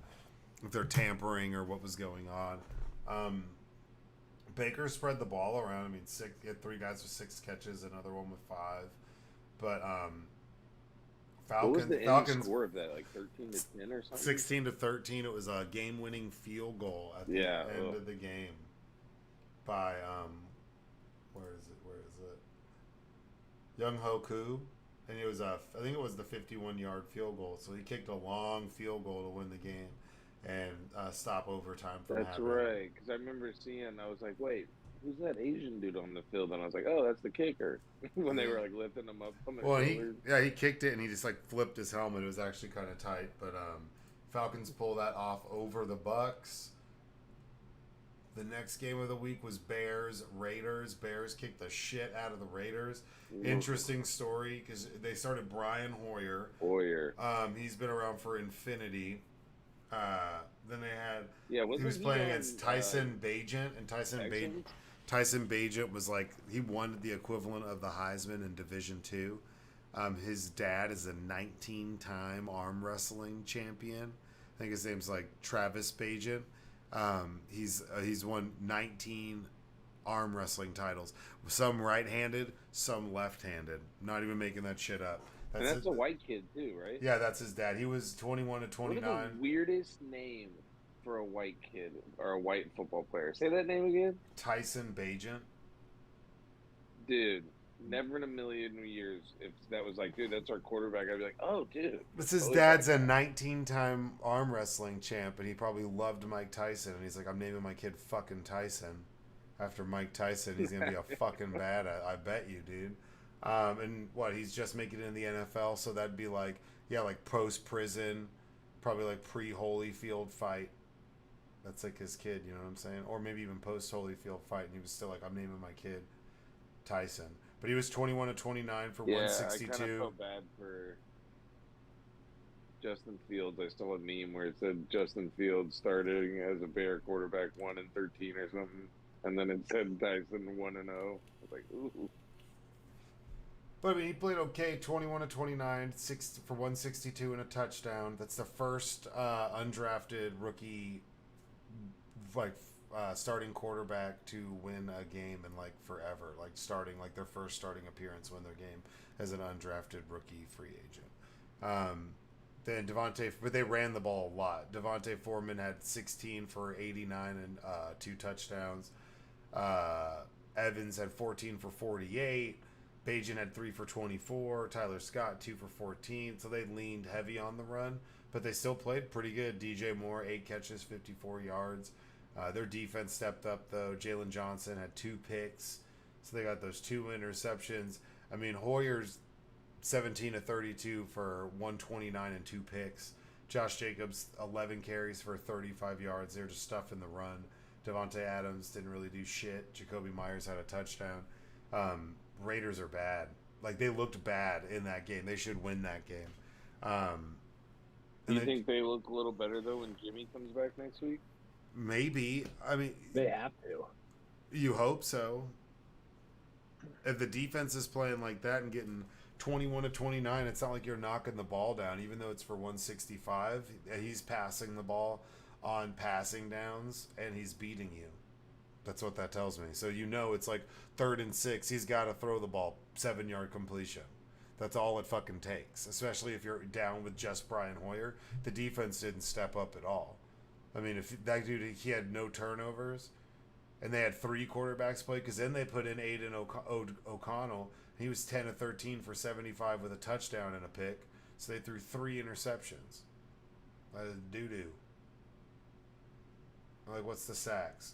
[SPEAKER 1] And if they're tampering or what was going on. Baker spread the ball around. I mean, he had 3 guys with 6 catches, another one with 5. But
[SPEAKER 2] What was the
[SPEAKER 1] Falcons
[SPEAKER 2] end score of that? Like 13-10 or something?
[SPEAKER 1] 16-13. It was a game-winning field goal at the end of the game by where is it? Young Hoku, and it was I think it was the 51-yard field goal. So he kicked a long field goal to win the game and stop overtime from
[SPEAKER 2] That's
[SPEAKER 1] happening.
[SPEAKER 2] right, because I remember seeing. I was like, wait. Who's that Asian dude on the field? And I was like, oh, that's the kicker. When they were like lifting him up on their shoulders.
[SPEAKER 1] He kicked it and he just like flipped his helmet. It was actually kind of tight, but Falcons pull that off over the Bucks. The next game of the week was Bears-Raiders. Bears kicked the shit out of the Raiders. Interesting story because they started Brian Hoyer. He's been around for infinity. Then they had he was playing against Tyson Bagent, and Tyson Bagent was like, he won the equivalent of the Heisman in Division II. His dad is a 19-time arm wrestling champion. I think his name's like Travis Bagent. He's won 19 arm wrestling titles. Some right-handed, some left-handed. I'm not even making that shit up.
[SPEAKER 2] That's a white kid too, right?
[SPEAKER 1] Yeah, that's his dad. He was 21-29.
[SPEAKER 2] What are the weirdest name for a white kid or a white football player? Say that name again.
[SPEAKER 1] Tyson Bagent.
[SPEAKER 2] Dude, never in a million years if that was like, dude, that's our quarterback. I'd be like, oh, dude.
[SPEAKER 1] But his dad's a 19-time arm wrestling champ, and he probably loved Mike Tyson. And he's like, I'm naming my kid fucking Tyson after Mike Tyson. He's gonna be a fucking bad. I bet you, dude. And what, he's just making it in the NFL, so that'd be like, like post prison, probably like pre Holyfield fight. That's like his kid, you know what I'm saying? Or maybe even post Holyfield fight, and he was still like, I'm naming my kid Tyson. But he was 21-29 for 162.
[SPEAKER 2] I kind of felt bad for Justin Fields. I saw a meme where it said Justin Fields starting as a Bear quarterback 1-13 or something, and then it said Tyson 1-0. I was like, ooh.
[SPEAKER 1] But I mean, he played okay, 21-29, 6 for 162 and a touchdown. That's the first undrafted rookie, starting quarterback to win a game in like forever. Like starting, like their first starting appearance, win their game as an undrafted rookie free agent. Then but they ran the ball a lot. Devontae Foreman had 16 for 89 and 2 touchdowns. Evans had 14 for 48. Bajan had 3 for 24. Tyler Scott 2 for 14. So they leaned heavy on the run, but they still played pretty good. DJ Moore 8 catches, 54 yards. Their defense stepped up though. Jalen Johnson had 2 picks, so they got those 2 interceptions. I mean, Hoyer's 17-32 for 129 and 2 picks. Josh Jacobs 11 carries for 35 yards. They're just stuffing the run. Devontae Adams didn't really do shit. Jacoby Myers had a touchdown. Raiders are bad. Like, they looked bad in that game. They should win that game.
[SPEAKER 2] Do you think they look a little better, though, when Jimmy comes back next week?
[SPEAKER 1] Maybe. I mean...
[SPEAKER 3] They have to.
[SPEAKER 1] You hope so. If the defense is playing like that and getting 21-29, it's not like you're knocking the ball down, even though it's for 165. He's passing the ball on passing downs, and he's beating you. That's what that tells me. So you know it's like 3rd and 6. He's got to throw the ball 7-yard completion. That's all it fucking takes, especially if you're down with just Brian Hoyer. The defense didn't step up at all. I mean, if that dude, he had no turnovers, and they had 3 quarterbacks play, because then they put in Aiden O'Connell. He was 10-13 for 75 with a touchdown and a pick. So they threw 3 interceptions. That is doo-doo. Like, what's the sacks?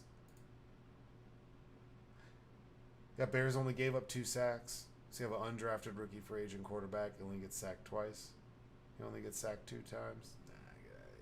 [SPEAKER 1] Yeah, Bears only gave up 2 sacks. So you have an undrafted rookie free agent quarterback. He only gets sacked twice. He only gets sacked 2 times. Nah, get out of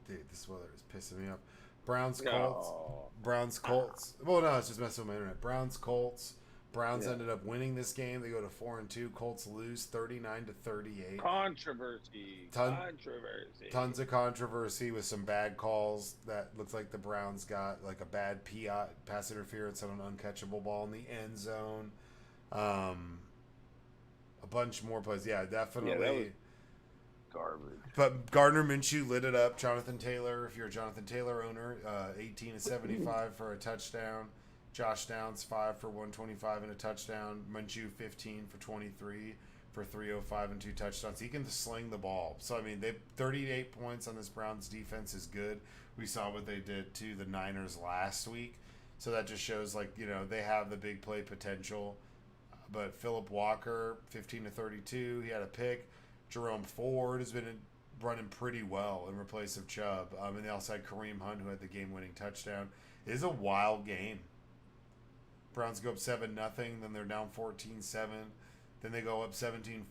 [SPEAKER 1] here. Dude, this weather is pissing me off. Browns, Colts.
[SPEAKER 2] Oh.
[SPEAKER 1] Browns, Colts. Well, no, it's just messing with my internet. Browns, Colts. Browns ended up winning this game. They go to 4-2. Colts lose 39-38.
[SPEAKER 2] Controversy.
[SPEAKER 1] Tons of controversy with some bad calls. That looks like the Browns got like a bad pass interference on an uncatchable ball in the end zone. bunch more plays. Yeah, definitely.
[SPEAKER 2] Yeah, that was garbage.
[SPEAKER 1] But Gardner Minshew lit it up. Jonathan Taylor, if you're a Jonathan Taylor owner, 18 to 75 for a touchdown. Josh Downs 5 for 125 and a touchdown. Minshew 15 for 23 for 305 and 2 touchdowns. He can sling the ball. So I mean, they 38 points on this Browns defense is good. We saw what they did to the Niners last week. So that just shows, like, you know, they have the big play potential. But Phillip Walker, 15 to 32, he had a pick. Jerome Ford has been running pretty well in replace of Chubb. And they also had Kareem Hunt, who had the game-winning touchdown. It is a wild game. Browns go up 7-0, then they're down 14-7. Then they go up 17-14.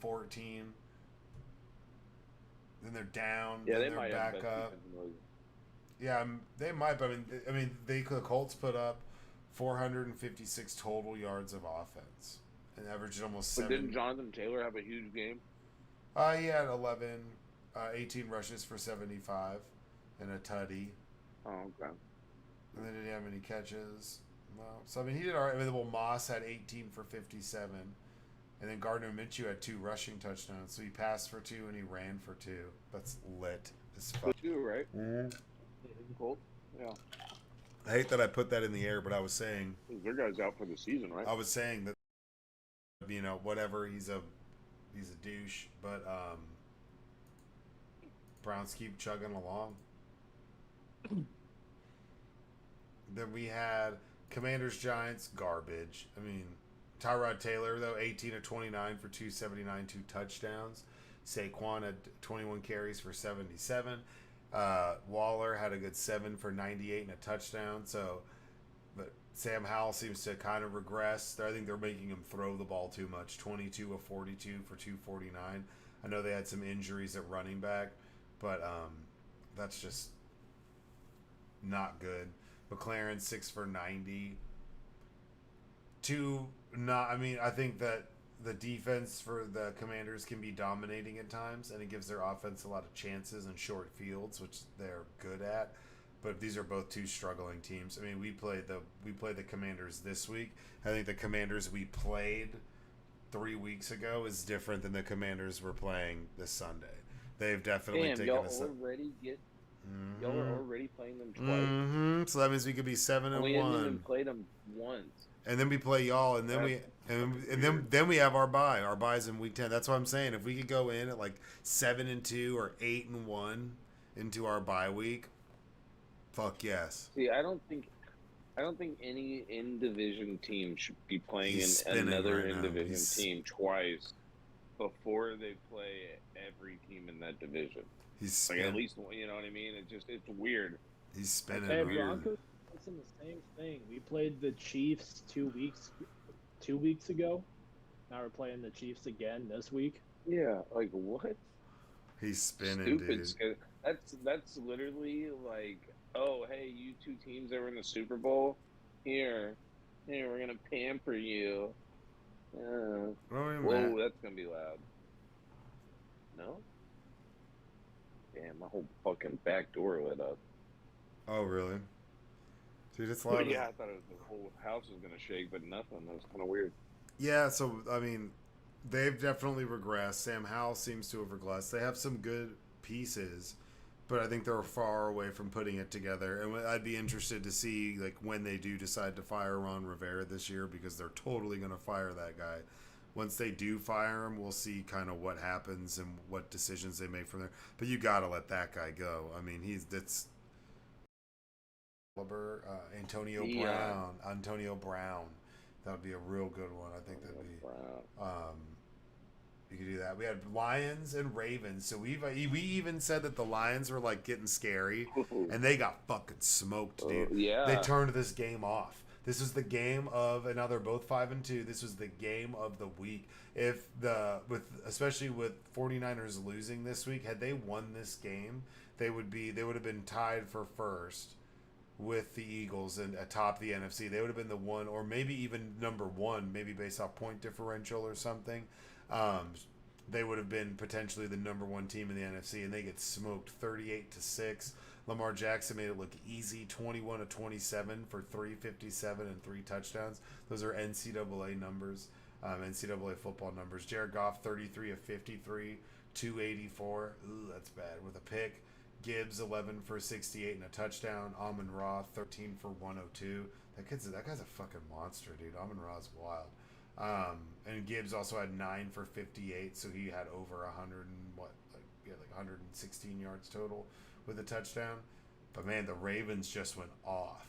[SPEAKER 1] Then they're down.
[SPEAKER 2] Yeah,
[SPEAKER 1] then
[SPEAKER 2] they might
[SPEAKER 1] they're
[SPEAKER 2] have
[SPEAKER 1] back
[SPEAKER 2] best
[SPEAKER 1] up.
[SPEAKER 2] defense in the league.
[SPEAKER 1] Yeah, they might. But the Colts put up 456 total yards of offense and averaged almost
[SPEAKER 2] But
[SPEAKER 1] 7.
[SPEAKER 2] didn't Jonathan Taylor have a huge game?
[SPEAKER 1] He had 18 rushes for 75 and a tutty.
[SPEAKER 2] Oh, okay.
[SPEAKER 1] And then did he have any catches? No. So, I mean, he did all right. Well, Moss had 18 for 57. And then Gardner Minshew had 2 rushing touchdowns. So he passed for 2 and he ran for 2. That's lit as fuck.
[SPEAKER 2] 2, right?
[SPEAKER 1] Mm-hmm.
[SPEAKER 2] Cool. Yeah.
[SPEAKER 1] I hate that I put that in the air, but I was saying...
[SPEAKER 2] Their guy's out for the season, right?
[SPEAKER 1] I was saying that, you know, whatever, he's a douche, but Browns keep chugging along. Then we had Commanders Giants, garbage. I mean, Tyrod Taylor, though, 18 of 29 for 279, 2 touchdowns. Saquon had 21 carries for 77. Waller had a good 7 for 98 and a touchdown. So, but Sam Howell seems to kind of regress. I think they're making him throw the ball too much. 22 of 42 for 249. I know they had some injuries at running back, but that's just not good. McLaren 6 for 90. I think that the defense for the Commanders can be dominating at times, and it gives their offense a lot of chances in short fields, which they're good at. But these are both 2 struggling teams. I mean, we played the Commanders this week. I think the Commanders we played 3 weeks ago is different than the Commanders we're playing this Sunday. They've definitely taken
[SPEAKER 2] y'all
[SPEAKER 1] us.
[SPEAKER 2] already get.
[SPEAKER 1] Mm-hmm.
[SPEAKER 2] Y'all are already playing them twice.
[SPEAKER 1] Mm-hmm. So that means we could be 7-1.
[SPEAKER 2] We hadn't even played them once.
[SPEAKER 1] And then we play y'all, and then then we have our bye. Our bye's in week 10. That's what I'm saying. If we could go in at like 7-2 or 8-1 into our bye week, fuck yes.
[SPEAKER 2] See, I don't think any in division team should be playing
[SPEAKER 1] He's
[SPEAKER 2] another
[SPEAKER 1] right
[SPEAKER 2] in division
[SPEAKER 1] He's...
[SPEAKER 2] team twice before they play every team in that division.
[SPEAKER 1] He's
[SPEAKER 2] like at least, you know what I mean? It's weird.
[SPEAKER 1] He's spinning
[SPEAKER 3] Hey,
[SPEAKER 1] weird.
[SPEAKER 3] Broncos in the same thing. We played the Chiefs 2 weeks ago. Now we're playing the Chiefs again this week.
[SPEAKER 2] Yeah, like what?
[SPEAKER 1] He's spinning,
[SPEAKER 2] Stupid.
[SPEAKER 1] dude.
[SPEAKER 2] That's literally like, oh, hey, you 2 teams that were in the Super Bowl, here, we're gonna pamper you. Whoa, that's gonna be loud. No. Damn, my whole fucking back door lit up.
[SPEAKER 1] Oh, really? Dude, it's loud.
[SPEAKER 2] Yeah, I thought the whole house was gonna shake, but nothing. That was kind of weird.
[SPEAKER 1] Yeah, so I mean, they've definitely regressed. Sam Howell seems to have regressed. They have some good pieces, but I think they're far away from putting it together. And I'd be interested to see like when they do decide to fire Ron Rivera this year, because they're totally going to fire that guy. Once they do fire him, we'll see kind of what happens and what decisions they make from there. But you got to let that guy go. I mean, Antonio Brown. That would be a real good one. I think that'd be. You could do that. We had Lions and Ravens, so we even said that the Lions were like getting scary, and they got fucking smoked, dude.
[SPEAKER 2] Yeah.
[SPEAKER 1] They turned this game off. This was the game of, and now they're both 5-2. This was the game of the week. Especially with 49ers losing this week, had they won this game, they would have been tied for first with the Eagles and atop the NFC. They would have been the one, or maybe even number 1, maybe based off point differential or something. They would have been potentially the number 1 team in the NFC, and they get smoked 38-6. Lamar Jackson made it look easy, 21 of 27 for 357 and 3 touchdowns. Those are NCAA numbers. NCAA football numbers. Jared Goff, 33 of 53, 284. Ooh, that's bad. With a pick. Gibbs, 11 for 68 and a touchdown. Amon-Ra, 13 for 102. That guy's a fucking monster, dude. Amon-Ra's wild. And Gibbs also had 9 for 58, so he had over 100 and like 116 yards total with a touchdown. But man, the Ravens just went off.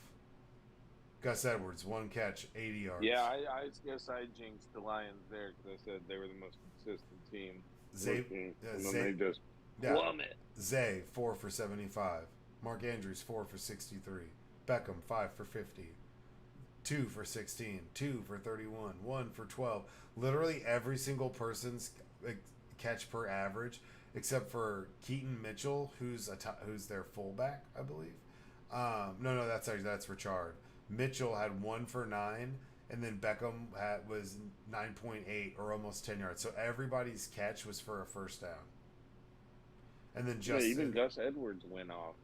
[SPEAKER 1] Gus Edwards, 1 catch, 80 yards.
[SPEAKER 2] Yeah, I guess I jinxed the Lions there because I said they were the most consistent team. And then they just plummet.
[SPEAKER 1] Zay, 4 for 75. Mark Andrews, 4 for 63. Beckham, 5 for 50. 2 for 16. 2 for 31. 1 for 12. Literally every single person's catch per average, except for Keaton Mitchell, who's their fullback, I believe. No, that's Richard. Mitchell had 1 for 9, and then Beckham was 9.8 or almost 10 yards. So everybody's catch was for a first down. And then
[SPEAKER 2] even Gus Edwards went off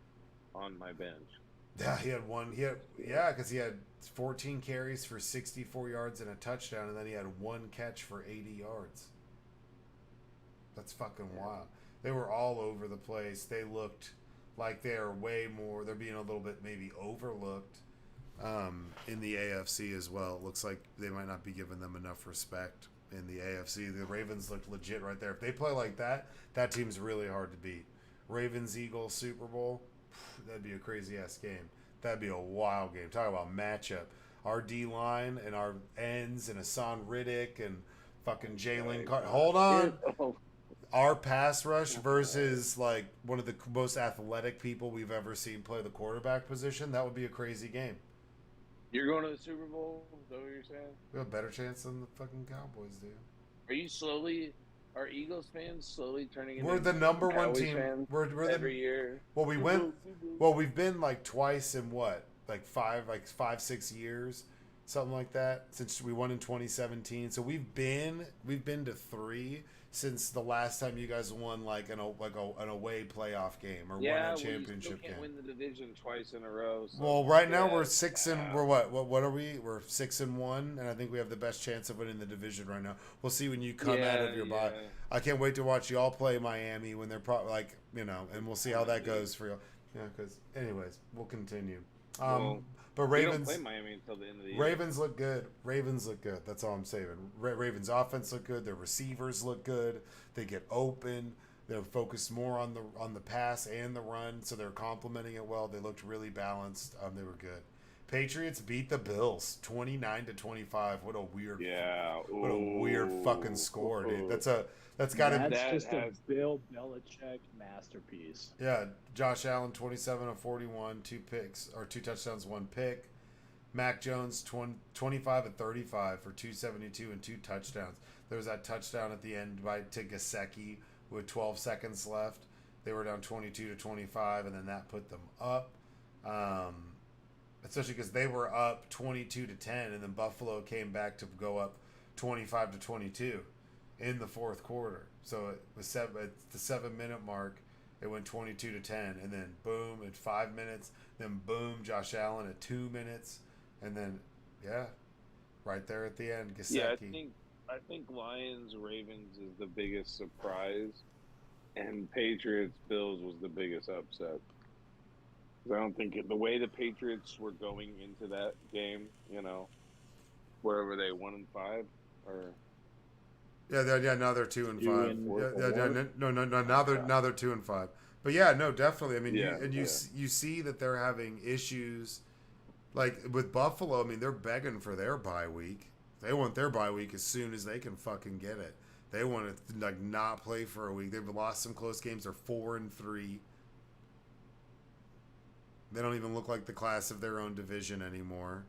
[SPEAKER 2] on my bench.
[SPEAKER 1] Yeah, he had one. Because he had 14 carries for 64 yards and a touchdown, and then he had 1 catch for 80 yards. That's fucking wild. They were all over the place. They looked like they're being a little bit maybe overlooked in the AFC as well. It looks like they might not be giving them enough respect in the AFC. The Ravens looked legit right there. If they play like that, that team's really hard to beat. Ravens-Eagles Super Bowl, that'd be a crazy-ass game. That'd be a wild game. Talk about matchup. Our D-line and our ends and Hassan Riddick and fucking Jalen Carter. Hold on. Our pass rush versus like one of the most athletic people we've ever seen play the quarterback position. That would be a crazy game.
[SPEAKER 2] You're going to the Super Bowl? Is that what you're saying?
[SPEAKER 1] We have a better chance than the fucking Cowboys do.
[SPEAKER 2] Are Eagles fans slowly turning into
[SPEAKER 1] We're the number one
[SPEAKER 2] Cowboys
[SPEAKER 1] team.
[SPEAKER 2] fans
[SPEAKER 1] We're
[SPEAKER 2] every year?
[SPEAKER 1] Well, we've been like twice in what? Like 5-6 years, something like that, since we won in 2017. So we've been to 3 since the last time you guys won like an away playoff game or won a championship game.
[SPEAKER 2] Can't win the division twice in a row. So
[SPEAKER 1] well, right now we're 6 and we're what are we? We're 6-1, and I think we have the best chance of winning the division right now. We'll see when you come out of your bye. I can't wait to watch y'all play Miami when they're probably and we'll see how that goes for you. Yeah, because anyways, we'll continue. But Ravens
[SPEAKER 2] don't play Miami until the end of the year.
[SPEAKER 1] Ravens look good. That's all I'm saying. Ravens offense look good. Their receivers look good. They get open. They're focused more on the pass and the run, so they're complementing it well. They looked really balanced. They were good. Patriots beat the Bills 29-25. What a weird fucking score, dude. That's
[SPEAKER 3] just a Bill Belichick masterpiece.
[SPEAKER 1] Yeah, Josh Allen 27 of 41, 2 picks or 2 touchdowns, 1 pick. Mac Jones 25 of 35 for 272 and 2 touchdowns. There was that touchdown at the end to Gesicki with 12 seconds left. They were down 22-25, and then that put them up. Especially because they were up 22-10, and then Buffalo came back to go up 25-22 in the fourth quarter. So it was at the 7-minute mark, it went 22-10, and then boom at 5 minutes, then boom Josh Allen at 2 minutes, and then right there at the end, Gesicki.
[SPEAKER 2] Yeah, I think Lions Ravens is the biggest surprise, and Patriots Bills was the biggest upset. I don't think the way the Patriots were going into that game, where were they 1-5 or?
[SPEAKER 1] Now they're 2-5. Now they're 2-5. But definitely. I mean, you see that they're having issues, like with Buffalo. I mean, they're begging for their bye week. They want their bye week as soon as they can fucking get it. They want to not play for a week. They've lost some close games. They're 4-3. They don't even look like the class of their own division anymore.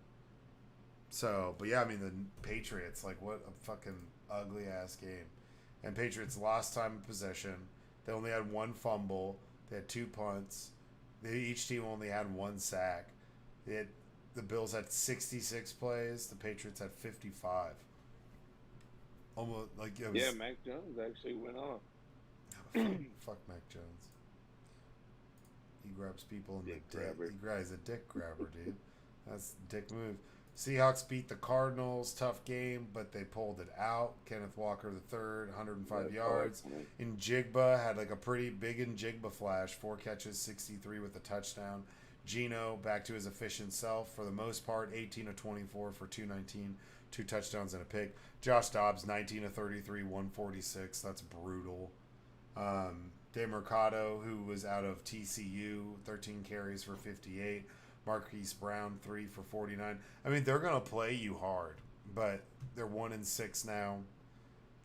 [SPEAKER 1] So, but I mean, the Patriots, what a fucking ugly ass game. And Patriots lost time of possession. They only had 1 fumble. They had 2 punts. Each team only had 1 sack. The Bills had 66 plays. The Patriots had 55. Almost like it was.
[SPEAKER 2] Yeah, Mac Jones actually went off.
[SPEAKER 1] Fuck Mac Jones. He grabs people in the dick.
[SPEAKER 2] Grabber.
[SPEAKER 1] He's a dick grabber, dude. That's a dick move. Seahawks beat the Cardinals. Tough game, but they pulled it out. Kenneth Walker III, 105 yards. Njigba had like a pretty big Njigba flash. 4 catches, 63 with a touchdown. Gino back to his efficient self for the most part. 18 of 24 for 219, 2 touchdowns and a pick. Josh Dobbs, 19 of 33, 146. That's brutal. DeMercado, who was out of TCU, 13 carries for 58. Marquise Brown, 3 for 49. I mean, they're going to play you hard, but they're 1-6 now.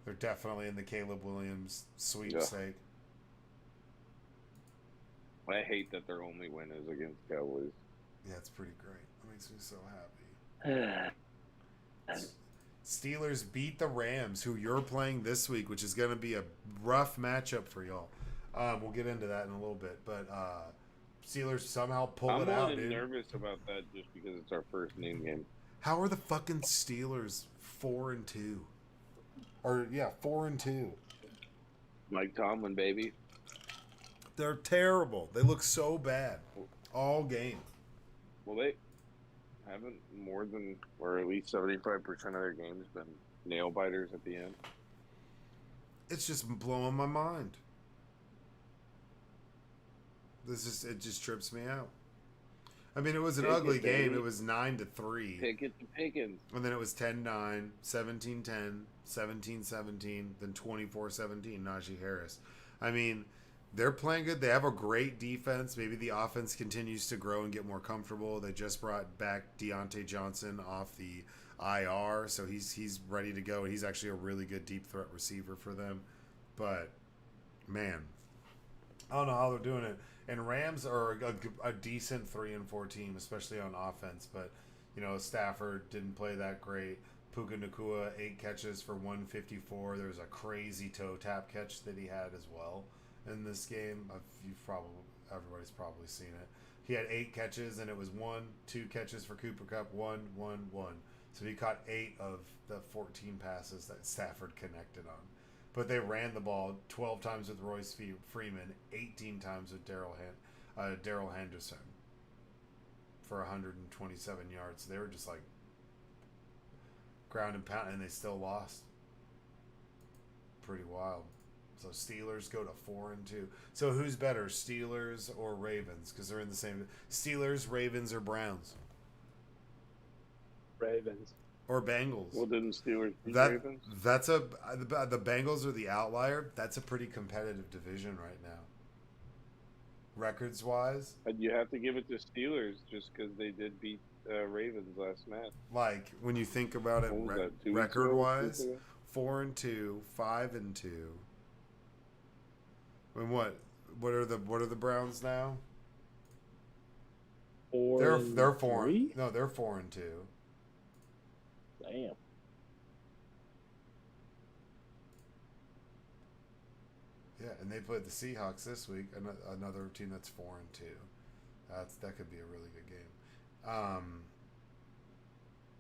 [SPEAKER 1] They're definitely in the Caleb Williams sweepstake.
[SPEAKER 2] I hate that their only win is against Cowboys.
[SPEAKER 1] Yeah, it's pretty great. It makes me so happy. Steelers beat the Rams, who you're playing this week, which is going to be a rough matchup for y'all. We'll get into that in a little bit, but Steelers somehow pull it out, dude.
[SPEAKER 2] I'm nervous about that just because it's our first name game.
[SPEAKER 1] How are the fucking Steelers 4-2? Or yeah, 4-2.
[SPEAKER 2] Mike Tomlin, baby.
[SPEAKER 1] They're terrible. They look so bad all game.
[SPEAKER 2] Well, they haven't more than, or at least 75% of their games been nail biters at the end.
[SPEAKER 1] It's just blowing my mind. It just trips me out. I mean, it was an ugly game. It was 9-3.
[SPEAKER 2] Pick it to Pickens.
[SPEAKER 1] And then it was 10-9, 17-10, 17-17, then 24-17, Najee Harris. I mean, they're playing good. They have a great defense. Maybe the offense continues to grow and get more comfortable. They just brought back Deontay Johnson off the IR, so he's ready to go. He's actually a really good deep threat receiver for them. But, man, I don't know how they're doing it. And Rams are a decent 3-4 team, especially on offense. But, you know, Stafford didn't play that great. Puka Nacua, 8 catches for 154. There's a crazy toe tap catch that he had as well in this game. Everybody's probably seen it. He had 8 catches, and it was 2 catches for Cooper Kupp, 1. So he caught 8 of the 14 passes that Stafford connected on. But they ran the ball 12 times with Royce Freeman, 18 times with Darrell Henderson for 127 yards. They were just like ground and pound, and they still lost. Pretty wild. So Steelers go to 4-2. So who's better, Steelers or Ravens? Because they're in the same. Steelers, Ravens, or Browns?
[SPEAKER 3] Ravens.
[SPEAKER 1] Or Bengals.
[SPEAKER 2] Well, didn't Steelers beat Ravens?
[SPEAKER 1] The Bengals are the outlier. That's a pretty competitive division right now. Records wise,
[SPEAKER 2] You have to give it to Steelers just because they did beat Ravens last match.
[SPEAKER 1] like when you think about it, record wise, 4-2, 5-2. And what are the Browns now? They're 4. No, they're 4-2.
[SPEAKER 3] Damn.
[SPEAKER 1] Yeah, and they played the Seahawks this week, another team that's 4-2. That could be a really good game.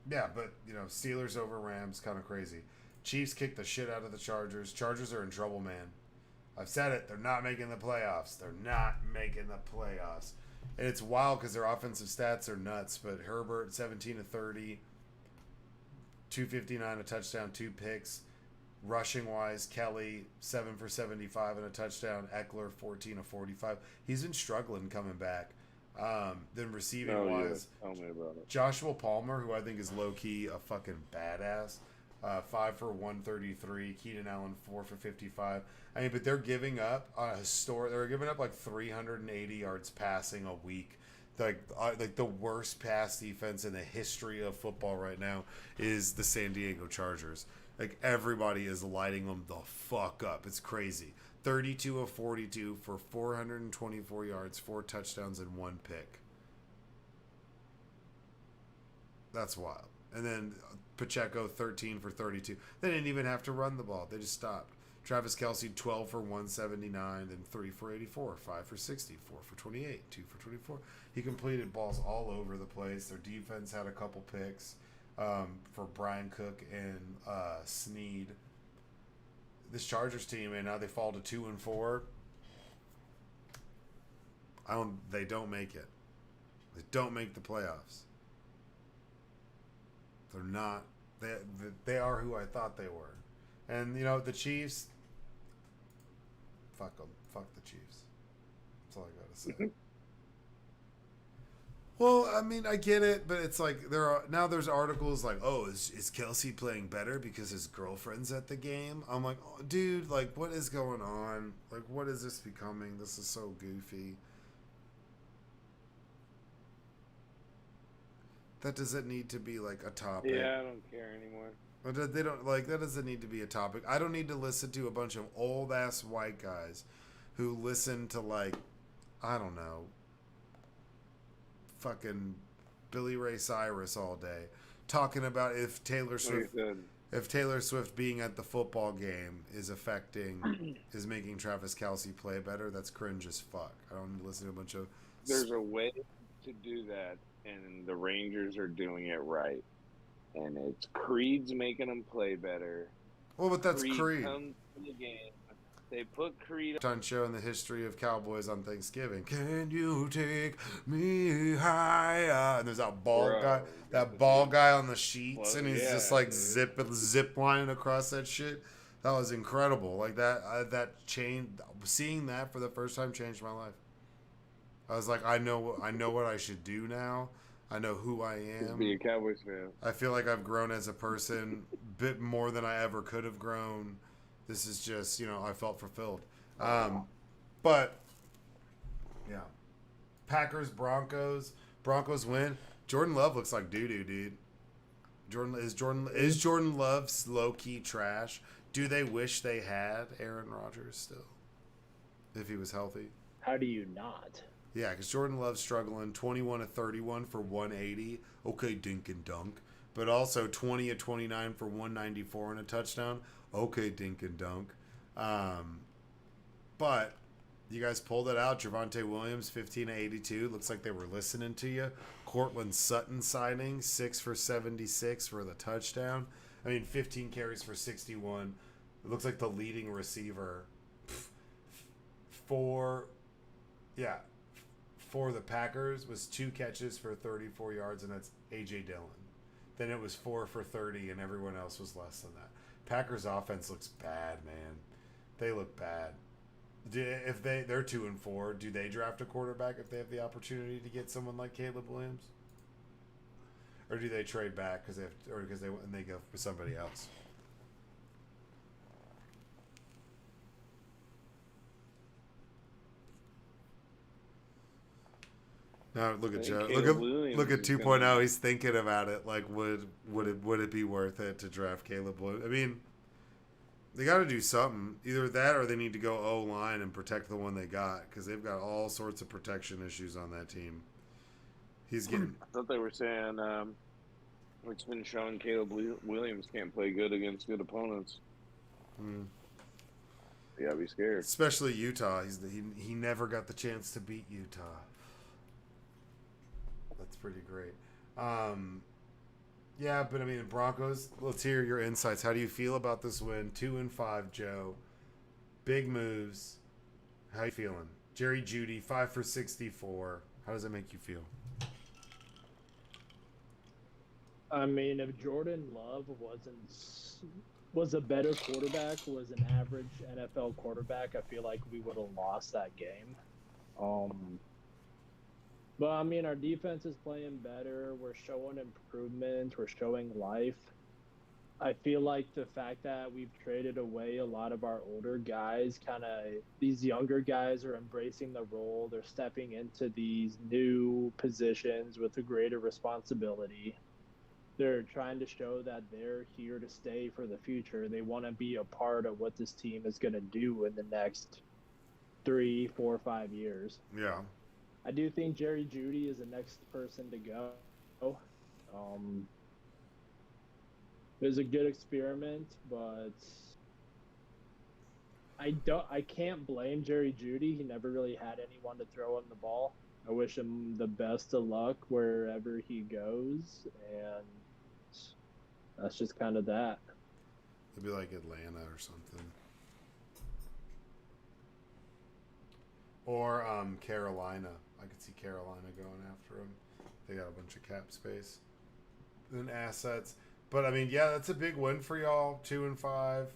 [SPEAKER 1] Yeah, but you know, Steelers over Rams, kind of crazy. Chiefs kicked the shit out of the Chargers. Chargers are in trouble, man. I've said it. They're not making the playoffs. And it's wild because their offensive stats are nuts. But Herbert, 17 of 30, 259, a touchdown, 2 picks. Rushing wise, Kelly 7 for 75 and a touchdown. Eckler 14 of 45. He's been struggling coming back. Then receiving wise,
[SPEAKER 2] tell me about it.
[SPEAKER 1] Joshua Palmer, who I think is low key a fucking badass, 5 for 133. Keenan Allen 4 for 55. I mean, but they're giving up They're giving up like 380 yards passing a week. Like the worst pass defense in the history of football right now is the San Diego Chargers. Like, everybody is lighting them the fuck up. It's crazy. 32 of 42 for 424 yards, 4 touchdowns, and 1 pick. That's wild. And then Pacheco, 13 for 32. They didn't even have to run the ball. They just stopped. Travis Kelce, 12 for 179, then 3 for 84, 5 for 60, 4 for 28, 2 for 24. He completed balls all over the place. Their defense had a couple picks. For Brian Cook and Snead. This Chargers team, and now they fall to 2-4. They don't make it. They don't make the playoffs. They're not. They are who I thought they were. And, you know, the Chiefs, fuck them. Fuck the Chiefs. That's all I got to say. Well, I mean, I get it, but it's like there's articles like, oh, is Kelsey playing better because his girlfriend's at the game? I'm like, oh, dude, like, what is going on? Like, what is this becoming? This is so goofy. That doesn't need to be like a topic.
[SPEAKER 2] Yeah, I don't care anymore.
[SPEAKER 1] They don't like that. Doesn't need to be a topic. I don't need to listen to a bunch of old ass white guys who listen to, like, I don't know, fucking Billy Ray Cyrus all day, talking about if Taylor Swift being at the football game is making Travis Kelce play better. That's cringe as fuck. I don't need to listen to a bunch of.
[SPEAKER 2] There's a way to do that, and the Rangers are doing it right. And it's Creed's making them play better.
[SPEAKER 1] Well, but that's Creed.
[SPEAKER 2] Comes to the game. They put Creed
[SPEAKER 1] on showing the history of Cowboys on Thanksgiving. Can you take me higher? And there's that ball guy on the sheets, and he's just like zip lining across that shit. That was incredible. Like that changed. Seeing that for the first time changed my life. I was like, I know what I should do now. I know who I am.
[SPEAKER 2] Be a Cowboys fan.
[SPEAKER 1] I feel like I've grown as a person, bit more than I ever could have grown. This is just, I felt fulfilled. But yeah, Packers, Broncos win. Jordan Love looks like doo-doo, dude. Is Jordan Love low key trash? Do they wish they had Aaron Rodgers still, if he was healthy?
[SPEAKER 3] How do you not?
[SPEAKER 1] Yeah, because Jordan Love's struggling. 21 of 31 for 180. Okay, dink and dunk. But also 20 of 29 for 194 and a touchdown. Okay, dink and dunk. But you guys pulled it out. Javonte Williams, 15 of 82. Looks like they were listening to you. Cortland Sutton signing, 6 for 76 for the touchdown. 15 carries for 61. It looks like the leading receiver for the Packers was 2 catches for 34 yards, and that's A.J. Dillon. Then it was 4 for 30, and everyone else was less than that. Packers offense looks bad, man. They look bad. If they're 2-4, do they draft a quarterback if they have the opportunity to get someone like Caleb Williams, or do they trade back because they go for somebody else? Now look at Joe. Look at 2.0. He's thinking about it. Like, would it be worth it to draft Caleb Williams? They got to do something. Either that, or they need to go O-line and protect the one they got, because they've got all sorts of protection issues on that team. He's getting.
[SPEAKER 2] I thought they were saying it's been shown Caleb Williams can't play good against good opponents. You gotta be scared.
[SPEAKER 1] Especially Utah. He never got the chance to beat Utah. That's pretty great. Yeah, but Broncos, let's hear your insights. How do you feel about this win? 2-5, Joe. Big moves. How you feeling? Jerry Jeudy, 5 for 64. How does that make you feel?
[SPEAKER 3] If Jordan Love was a better quarterback, was an average NFL quarterback, I feel like we would have lost that game. But, our defense is playing better. We're showing improvement. We're showing life. I feel like the fact that we've traded away a lot of our older guys, these younger guys are embracing the role. They're stepping into these new positions with a greater responsibility. They're trying to show that they're here to stay for the future. They want to be a part of what this team is going to do in the next 3, 4, 5 years.
[SPEAKER 1] Yeah.
[SPEAKER 3] I do think Jerry Jeudy is the next person to go. It was a good experiment, but I can't blame Jerry Jeudy. He never really had anyone to throw him the ball. I wish him the best of luck wherever he goes, and that's just kind of that.
[SPEAKER 1] It'd be like Atlanta or something. Or Carolina. I could see Carolina going after him. They got a bunch of cap space. in assets. But I mean, yeah, that's a big win for y'all. 2-5.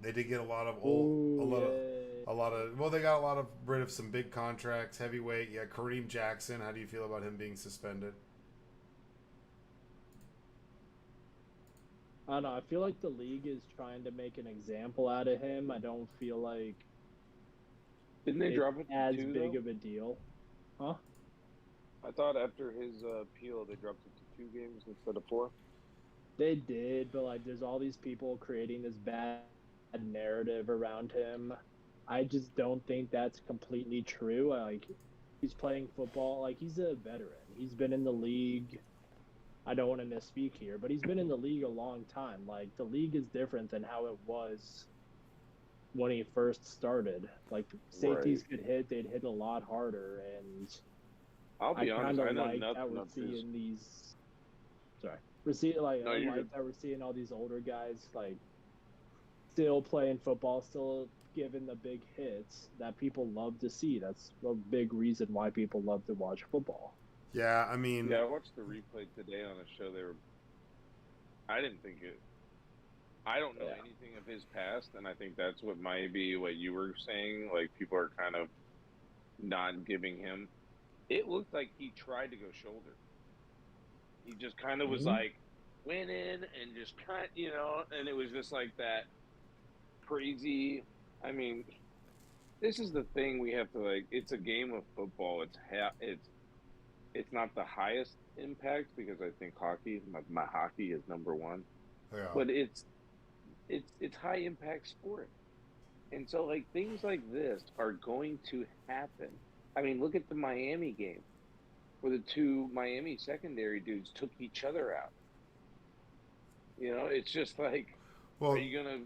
[SPEAKER 1] They did get a lot of well, they got a lot of rid of some big contracts, heavyweight. Yeah, Kareem Jackson. How do you feel about him being suspended?
[SPEAKER 3] I don't know. I feel like the league is trying to make an example out of him. I don't feel like
[SPEAKER 2] Didn't they
[SPEAKER 3] it's
[SPEAKER 2] drop it to
[SPEAKER 3] as
[SPEAKER 2] 2,
[SPEAKER 3] big
[SPEAKER 2] though?
[SPEAKER 3] of a deal. Huh?
[SPEAKER 2] I thought after his appeal, they dropped it to 2 games instead of 4.
[SPEAKER 3] They did, but like, there's all these people creating this bad narrative around him. I just don't think that's completely true. Like, he's playing football. Like, he's a veteran. He's been in the league. I don't want to misspeak here, but he's been in the league a long time. Like, the league is different than how it was when he first started. Like, safeties could hit, they'd hit a lot harder, and
[SPEAKER 2] I'll be honest, I know
[SPEAKER 3] like
[SPEAKER 2] nothing
[SPEAKER 3] that we're
[SPEAKER 2] of his.
[SPEAKER 3] seeing these. Sorry, we're seeing like
[SPEAKER 2] No,
[SPEAKER 3] I
[SPEAKER 2] you're
[SPEAKER 3] like that we're seeing all these older guys like still playing football, still giving the big hits that people love to see. That's a big reason why people love to watch football.
[SPEAKER 1] Yeah, I mean,
[SPEAKER 2] Yeah, I watched the replay today on a show. I didn't think it. I don't know anything of his past, and I think that's what might be what you were saying. Like, people are kind of not giving him. It looked like he tried to go shoulder. He just kind of was like, went in and just cut, and it was just like that crazy. I mean, this is the thing we have to like. It's a game of football. It's not the highest impact because I think hockey, my hockey is number one,
[SPEAKER 1] yeah.
[SPEAKER 2] but it's high impact sport, and so like things like this are going to happen. I mean, look at the Miami game where the 2 Miami secondary dudes took each other out. It's just like,
[SPEAKER 1] well,
[SPEAKER 2] are you gonna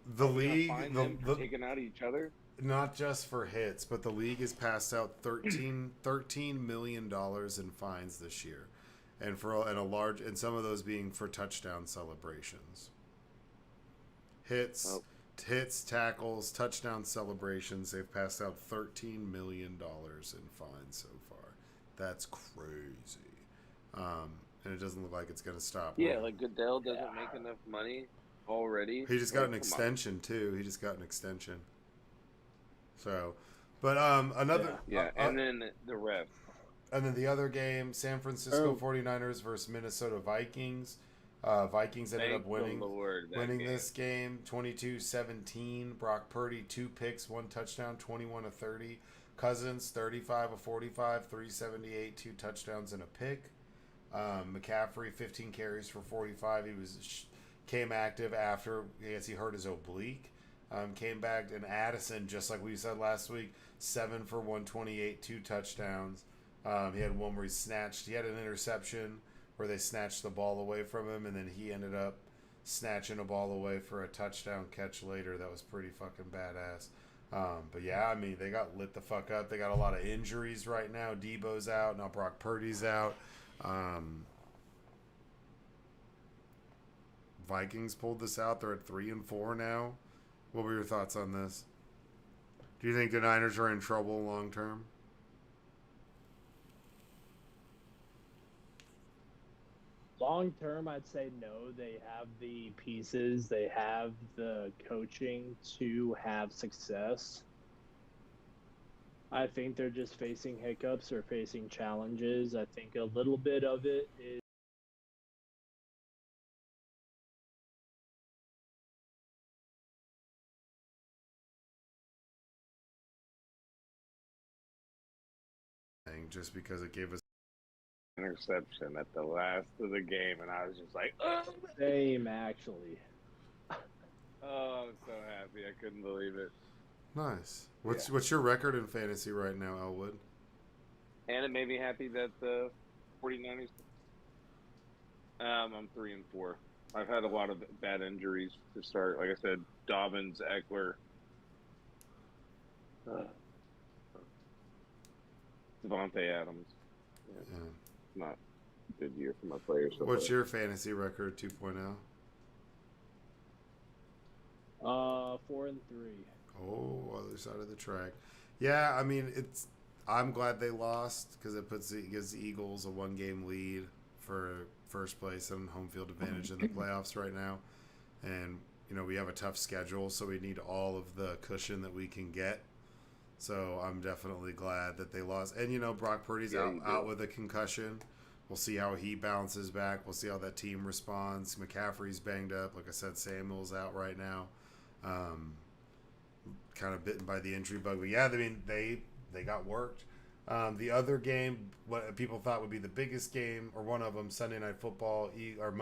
[SPEAKER 2] find them for taking out each other?
[SPEAKER 1] Not just for hits, but the league has passed out $13 million in fines this year, and some of those being for touchdown celebrations. Hits, tackles, touchdown celebrations. They've passed out $13 million in fines so far. That's crazy. And it doesn't look like it's going to stop.
[SPEAKER 2] Yeah, like Goodell doesn't make enough money already.
[SPEAKER 1] He just got an extension too. He just got an extension. So, but another
[SPEAKER 2] and then the ref.
[SPEAKER 1] And then the other game, San Francisco 49ers versus Minnesota Vikings. Vikings ended up winning this game 22-17. Brock Purdy 2 picks, 1 touchdown, 21-30. Cousins 35 of 45, 378, 2 touchdowns and a pick. McCaffrey 15 carries for 45. He came active after he hurt his oblique. Came back, and Addison, just like we said last week, 7 for 128, 2 touchdowns. He had one where he had an interception where they snatched the ball away from him, and then he ended up snatching a ball away for a touchdown catch later. That was pretty fucking badass. But yeah, I mean, they got lit the fuck up. They got a lot of injuries right now. Debo's out. Now Brock Purdy's out. Vikings pulled this out. They're at 3-4 now. What were your thoughts on this? Do you think the Niners are in trouble long term?
[SPEAKER 3] Long term, I'd say no. They have the pieces, they have the coaching to have success. I think they're just facing hiccups or facing challenges. I think a little bit of it is
[SPEAKER 1] just because it gave us
[SPEAKER 2] interception at the last of the game, and I was just like, oh,
[SPEAKER 3] same actually.
[SPEAKER 2] Oh, I'm so happy. I couldn't believe it.
[SPEAKER 1] Nice. What's your record in fantasy right now, Elwood?
[SPEAKER 2] And it made me happy that the 49ers. I'm 3-4. I've had a lot of bad injuries to start. Like I said, Dobbins, Eckler, Devontae Adams. Yeah. Not a good year for my players. So
[SPEAKER 1] What's your fantasy record 2.0?
[SPEAKER 3] 4-3.
[SPEAKER 1] Oh, other side of the track. Yeah, I mean, I'm glad they lost because it gives the Eagles a 1-game lead for first place and home field advantage in the playoffs right now. And, you know, we have a tough schedule, so we need all of the cushion that we can get. So I'm definitely glad that they lost. And, you know, Brock Purdy's out with a concussion. We'll see how he bounces back. We'll see how that team responds. McCaffrey's banged up. Like I said, Samuel's out right now. Kind of bitten by the injury bug. But, yeah, I mean, they got worked. The other game, what people thought would be the biggest game, or one of them, Sunday Night Football, or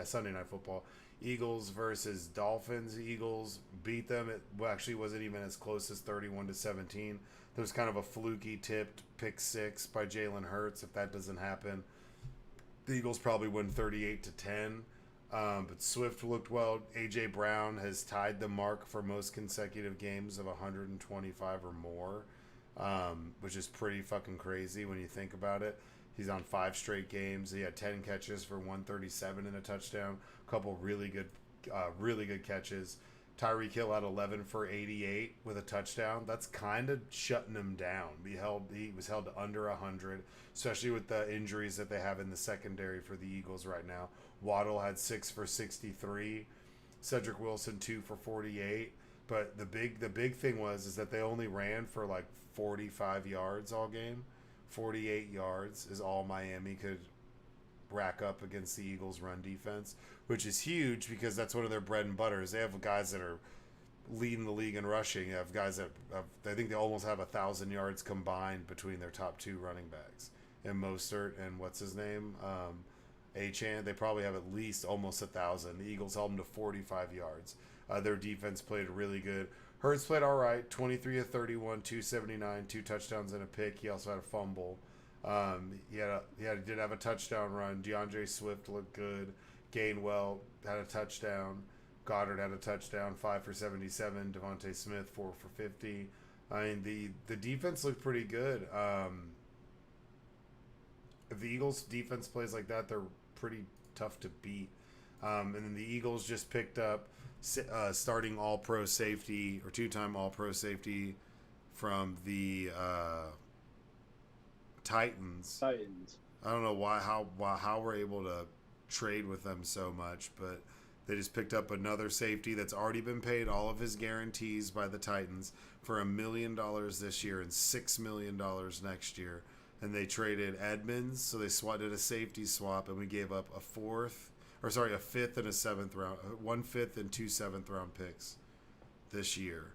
[SPEAKER 1] Sunday Night Football, Eagles versus Dolphins. Eagles beat them. It actually wasn't even as close as 31-17. There was kind of a fluky tipped pick six by Jalen Hurts. If that doesn't happen, the Eagles probably win 38-10. But Swift looked well. A.J. Brown has tied the mark for most consecutive games of 125 or more, which is pretty fucking crazy when you think about it. He's on 5 straight games. He had 10 catches for 137 and a touchdown. A couple really good catches. Tyreek Hill had 11 for 88 with a touchdown. That's kind of shutting him down. He was held to under 100, especially with the injuries that they have in the secondary for the Eagles right now. Waddle had 6 for 63. Cedric Wilson 2 for 48. But the big thing is that they only ran for like 45 yards all game. 48 yards is all Miami could rack up against the Eagles' run defense, which is huge because that's one of their bread and butters. They have guys that are leading the league in rushing. They have guys that I think they almost have 1,000 yards combined between their top 2 running backs. And Mostert and what's his name? Achane. They probably have at least almost 1,000. The Eagles held them to 45 yards. Their defense played really good. Hurts played all right, 23 of 31, 279, 2 touchdowns and a pick. He also had a fumble. He did have a touchdown run. DeAndre Swift looked good. Gainwell had a touchdown. Goddard had a touchdown, 5 for 77. Devontae Smith 4 for 50. I mean, the defense looked pretty good. If the Eagles defense plays like that, they're pretty tough to beat. And then the Eagles just picked up starting All-Pro safety or 2-time All-Pro safety from the Titans. I don't know how we're able to trade with them so much, but they just picked up another safety that's already been paid all of his guarantees by the Titans for $1 million this year and $6 million next year. And they traded Edmonds, so they did a safety swap, and we gave up a 5th and a 7th round, 1 5th and 2 7th round picks this year.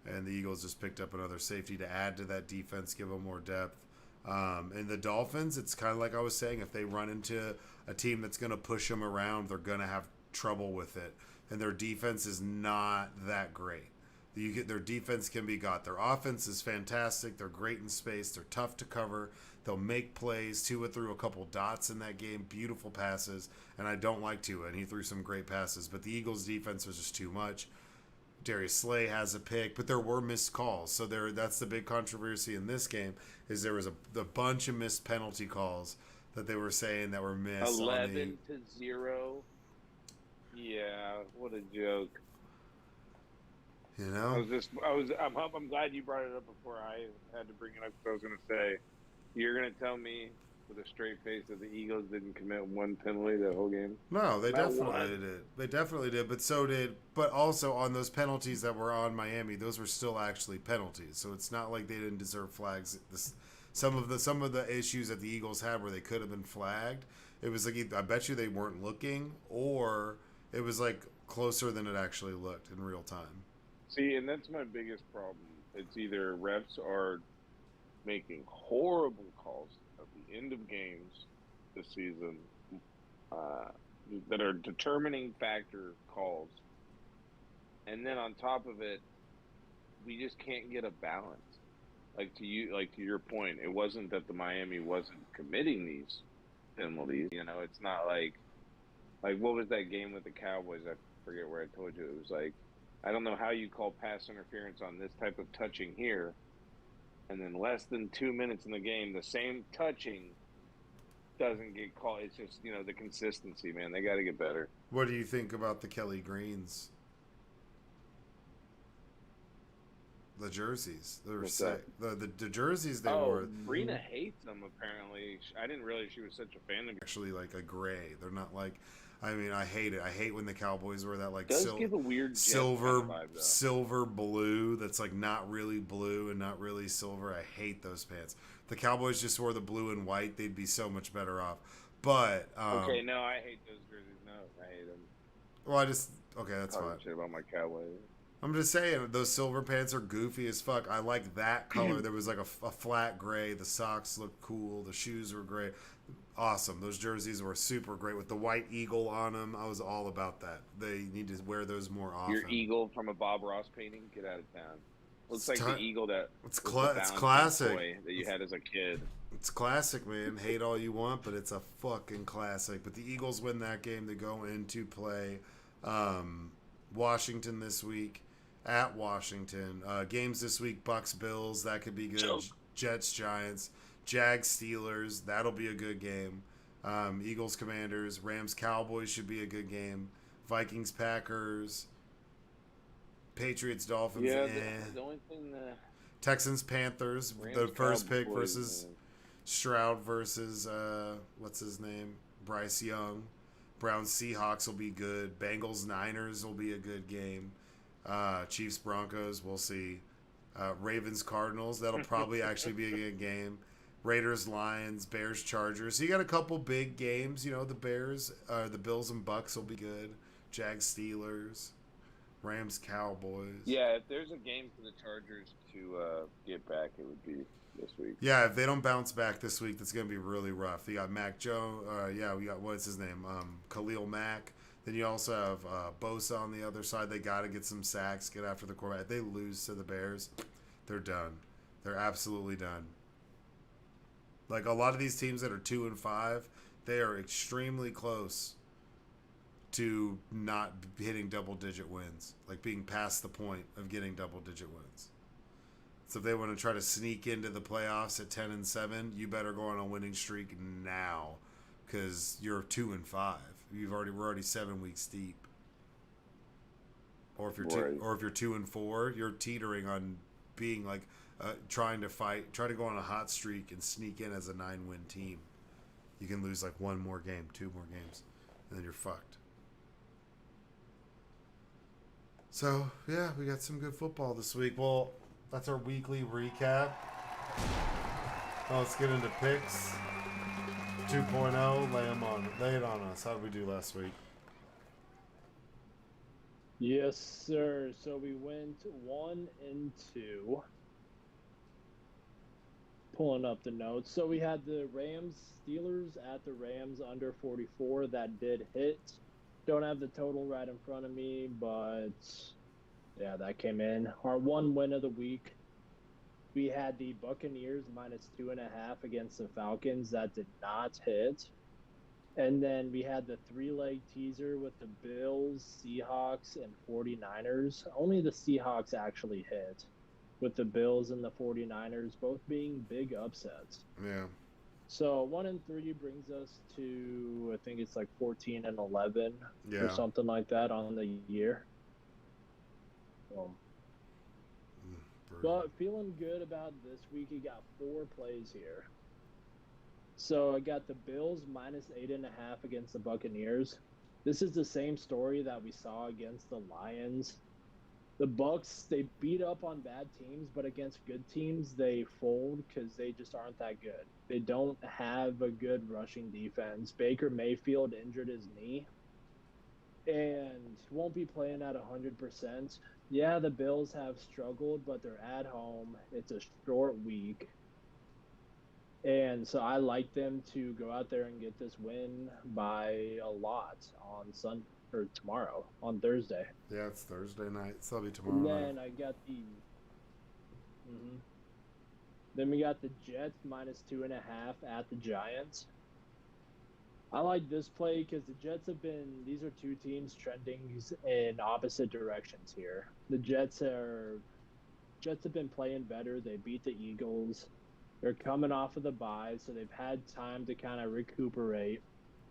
[SPEAKER 1] And the Eagles just picked up another safety to add to that defense, give them more depth. And the Dolphins, it's kind of like I was saying, if they run into a team that's going to push them around, they're going to have trouble with it. And their defense is not that great. Their defense can be got. Their offense is fantastic. They're great in space. They're tough to cover. They'll make plays. Tua threw a couple dots in that game. Beautiful passes. And I don't like Tua, and he threw some great passes. But the Eagles' defense was just too much. Darius Slay has a pick, but there were missed calls. So that's the big controversy in this game, is there was a bunch of missed penalty calls that they were saying that were missed.
[SPEAKER 2] 11-0. Yeah, what a joke.
[SPEAKER 1] You know,
[SPEAKER 2] I'm glad you brought it up before I had to bring it up. Because I was going to say, you're going to tell me with a straight face that the Eagles didn't commit one penalty that whole game?
[SPEAKER 1] No, they definitely did. They definitely did, but also on those penalties that were on Miami, those were still actually penalties. So it's not like they didn't deserve flags. Some of the issues that the Eagles had where they could have been flagged, it was like I bet you they weren't looking, or it was like closer than it actually looked in real time.
[SPEAKER 2] See, and that's my biggest problem. It's either refs are making horrible calls at the end of games this season that are determining factor calls, and then on top of it, we just can't get a balance. Like to your point, it wasn't that the Miami wasn't committing these penalties. You know, it's not like what was that game with the Cowboys? I forget where I told you it was like. I don't know how you call pass interference on this type of touching here, and then less than 2 minutes in the game, the same touching doesn't get called. It's just, the consistency, man. They got to get better.
[SPEAKER 1] What do you think about the Kelly Greens? The jerseys. They were
[SPEAKER 2] What's
[SPEAKER 1] sick. The jerseys they
[SPEAKER 2] Oh,
[SPEAKER 1] wore
[SPEAKER 2] Brina hates them. Apparently, I didn't realize she was such a fan of.
[SPEAKER 1] actually like a gray. They're not like. I mean, I hate it. I hate when the Cowboys wear that like
[SPEAKER 2] Does give a weird Jets
[SPEAKER 1] silver
[SPEAKER 2] kind of vibe, though.
[SPEAKER 1] silver blue that's like not really blue and not really silver. I hate those pants. If the Cowboys just wore the blue and white, they'd be so much better off. But
[SPEAKER 2] Okay, no, I hate those jerseys. No, I hate them.
[SPEAKER 1] well, that's
[SPEAKER 2] Talking
[SPEAKER 1] fine.
[SPEAKER 2] shit about my Cowboys.
[SPEAKER 1] I'm just saying those silver pants are goofy as fuck. I like that color. There was like a flat gray. The socks looked cool. The shoes were great. Awesome. Those jerseys were super great with the white eagle on them. I was all about that. They need to wear those more often.
[SPEAKER 2] Your eagle from a Bob Ross painting, get out of town. Looks like the eagle that
[SPEAKER 1] it's
[SPEAKER 2] was the
[SPEAKER 1] it's
[SPEAKER 2] Valentine
[SPEAKER 1] classic
[SPEAKER 2] toy that you had as a kid.
[SPEAKER 1] It's classic, man. Hate all you want, but it's a fucking classic. But the Eagles win that game. They go into play Washington this week at Washington. Games this week: Bucks Bills. That could be good.
[SPEAKER 2] Joke.
[SPEAKER 1] Jets Giants. Jags Steelers. That'll be a good game. Eagles Commanders. Rams Cowboys should be a good game. Vikings Packers. Patriots Dolphins.
[SPEAKER 2] Yeah, the only thing
[SPEAKER 1] Texans Panthers.
[SPEAKER 2] Rams,
[SPEAKER 1] The first pick
[SPEAKER 2] Cowboys,
[SPEAKER 1] versus Stroud versus what's his name? Bryce Young. Browns Seahawks will be good. Bengals Niners will be a good game. Chiefs Broncos, we'll see. Ravens Cardinals, that'll probably actually be a good game. Raiders Lions, Bears Chargers. So you got a couple big games. You know, the Bears, the Bills and Bucks will be good. Jags Steelers, Rams Cowboys.
[SPEAKER 2] Yeah, if there's a game for the Chargers to get back, it would be this week.
[SPEAKER 1] Yeah, if they don't bounce back this week, that's going to be really rough. You got Mac Jones. We got, what's his name? Khalil Mack. Then you also have Bosa on the other side. They got to get some sacks, get after the quarterback. If they lose to the Bears, they're done. They're absolutely done. Like a lot of these teams that are 2-5, they are extremely close to not hitting double-digit wins, like being past the point of getting double-digit wins. So if they want to try to sneak into the playoffs at 10-7, you better go on a winning streak now, because you're 2-5. We're already 7 weeks deep. Or if you're
[SPEAKER 2] Right.
[SPEAKER 1] or if you're 2-4, you're teetering on being like trying to go on a hot streak and sneak in as a 9-win team. You can lose like one more game, 2 more games, and then you're fucked. So yeah, we got some good football this week. Well, that's our weekly recap. Now let's get into picks. 2.0, lay it on us. How did we do last week?
[SPEAKER 3] Yes, sir. So we went 1-2. Pulling up the notes. So we had the Rams Steelers at the Rams under 44. That did hit. Don't have the total right in front of me, but yeah, that came in. Our one win of the week. We had the Buccaneers -2.5 against the Falcons. That did not hit. And then we had the 3-leg teaser with the Bills, Seahawks, and 49ers. Only the Seahawks actually hit, with the Bills and the 49ers both being big upsets.
[SPEAKER 1] Yeah.
[SPEAKER 3] So 1-3 brings us to, I think it's like 14-11
[SPEAKER 1] Yeah.
[SPEAKER 3] or something like that on the year. But feeling good about this week. You got 4 plays here. So I got the Bills -8.5 against the Buccaneers. This is the same story that we saw against the Lions. The Bucs, they beat up on bad teams, but against good teams, they fold because they just aren't that good. They don't have a good rushing defense. Baker Mayfield injured his knee and won't be playing at 100%. Yeah, the Bills have struggled, but they're at home. It's a short week. And so I like them to go out there and get this win by a lot on tomorrow, on Thursday.
[SPEAKER 1] Yeah, it's Thursday night, so it'll be tomorrow
[SPEAKER 3] And
[SPEAKER 1] night.
[SPEAKER 3] then I got the Then we got the Jets -2.5 at the Giants. I like this play because the Jets these are 2 teams trending in opposite directions here. The Jets have been playing better. They beat the Eagles. They're coming off of the bye, so they've had time to kind of recuperate.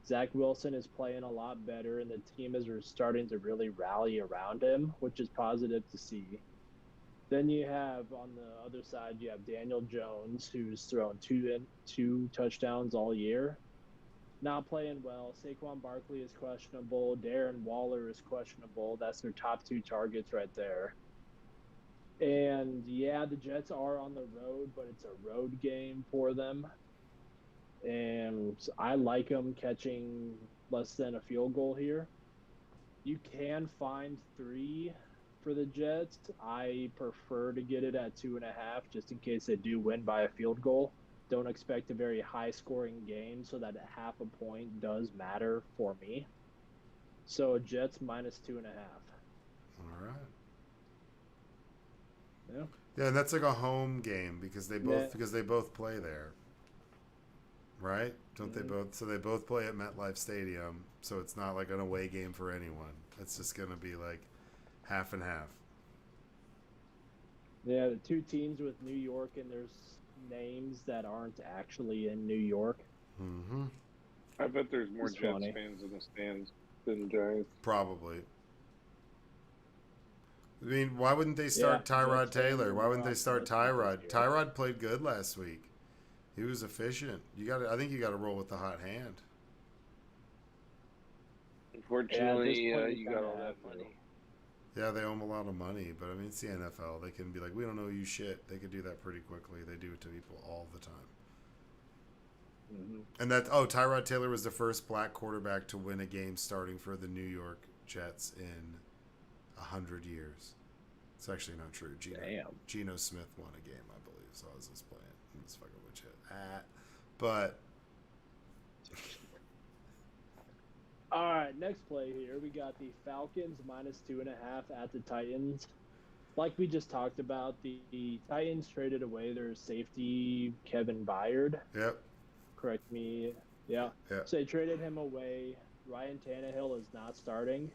[SPEAKER 3] Zach Wilson is playing a lot better, and the team is starting to really rally around him, which is positive to see. Then you have on the other side, you have Daniel Jones, who's thrown two touchdowns all year. Not playing well. Saquon Barkley is questionable. Darren Waller is questionable. That's their top two targets right there. And yeah, the Jets are on the road, but it's a road game for them. And I like them catching less than a field goal here. You can find 3 for the Jets. I prefer to get it at 2.5 just in case they do win by a field goal. Don't expect a very high scoring game, so that half a point does matter for me. So Jets minus 2.5.
[SPEAKER 1] All right.
[SPEAKER 3] Yeah.
[SPEAKER 1] Yeah, and that's like a home game because they both play there. Right? Don't they both? So they both play at MetLife Stadium, so it's not like an away game for anyone. It's just going to be like half and half.
[SPEAKER 3] Yeah, the two teams with New York and there's names that aren't actually in New York.
[SPEAKER 1] Mm-hmm.
[SPEAKER 2] I bet there's more
[SPEAKER 3] It's
[SPEAKER 2] Jets
[SPEAKER 3] funny.
[SPEAKER 2] fans in the stands than Giants.
[SPEAKER 1] Probably. I mean, why wouldn't they start Tyrod
[SPEAKER 3] Jets fans
[SPEAKER 1] Taylor?
[SPEAKER 3] are
[SPEAKER 1] Why wouldn't
[SPEAKER 3] more
[SPEAKER 1] they start
[SPEAKER 3] optimistic
[SPEAKER 1] Tyrod?
[SPEAKER 3] this year.
[SPEAKER 1] Tyrod played good last week. He was efficient. I think you got to roll with the hot hand.
[SPEAKER 2] Unfortunately,
[SPEAKER 3] point,
[SPEAKER 2] you
[SPEAKER 3] kinda
[SPEAKER 2] got all that
[SPEAKER 3] have to.
[SPEAKER 2] money.
[SPEAKER 1] Yeah, they owe him a lot of money, but I mean, it's the NFL. They can be like, we don't owe you shit. They could do that pretty quickly. They do it to people all the time.
[SPEAKER 3] Mm-hmm.
[SPEAKER 1] And Tyrod Taylor was the first black quarterback to win a game starting for the New York Jets in 100 years. It's actually not true. Geno Smith won a game, I believe. So I was just playing. I'm just fucking with shit. But
[SPEAKER 3] All right, next play here. We got the Falcons minus 2.5 at the Titans. Like we just talked about, the Titans traded away their safety, Kevin Byard.
[SPEAKER 1] yep.
[SPEAKER 3] Correct me. Yeah.
[SPEAKER 1] Yep.
[SPEAKER 3] So they traded him away. Ryan Tannehill is not starting.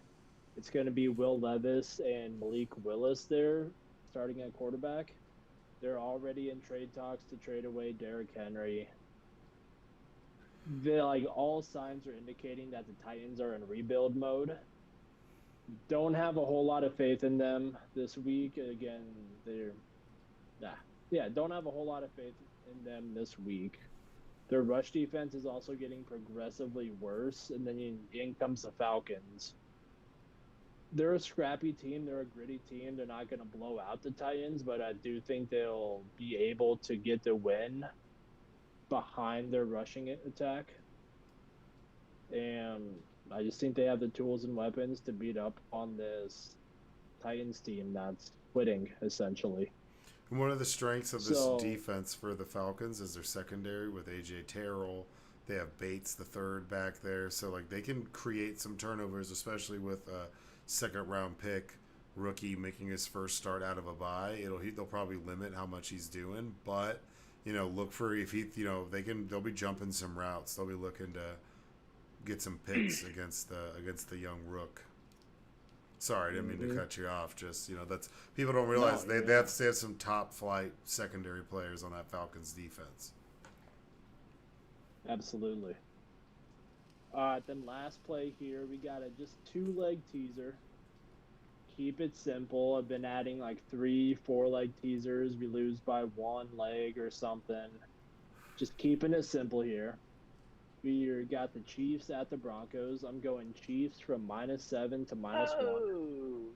[SPEAKER 3] It's going to be Will Levis and Malik Willis there starting at quarterback. They're already in trade talks to trade away Derrick Henry. All signs are indicating that the Titans are in rebuild mode. Don't have a whole lot of faith in them this week. Again, don't have a whole lot of faith in them this week. Their rush defense is also getting progressively worse, and then in comes the Falcons. They're a scrappy team. They're a gritty team. They're not going to blow out the Titans, but I do think they'll be able to get the win behind their rushing attack. And I just think they have the tools and weapons to beat up on this Titans team that's quitting, essentially.
[SPEAKER 1] And one of the strengths of this defense for the Falcons is their secondary with A.J. Terrell. They have Bates, the third, back there. So, like, they can create some turnovers, especially with a second-round pick rookie making his first start out of a bye. They'll probably limit how much he's doing. But, look for if he, they'll be jumping some routes. They'll be looking to get some picks against the young rook. Sorry, I didn't mean to cut you off. Just that's people don't realize they have to have some top flight secondary players on that Falcons defense.
[SPEAKER 3] Absolutely. All right, then last play here, we got a just 2-leg teaser. Keep it simple. I've been adding like 3-4 leg teasers. We lose by 1 leg or something. Just keeping it simple here. We got the Chiefs at the Broncos. I'm going Chiefs from -7 to -1.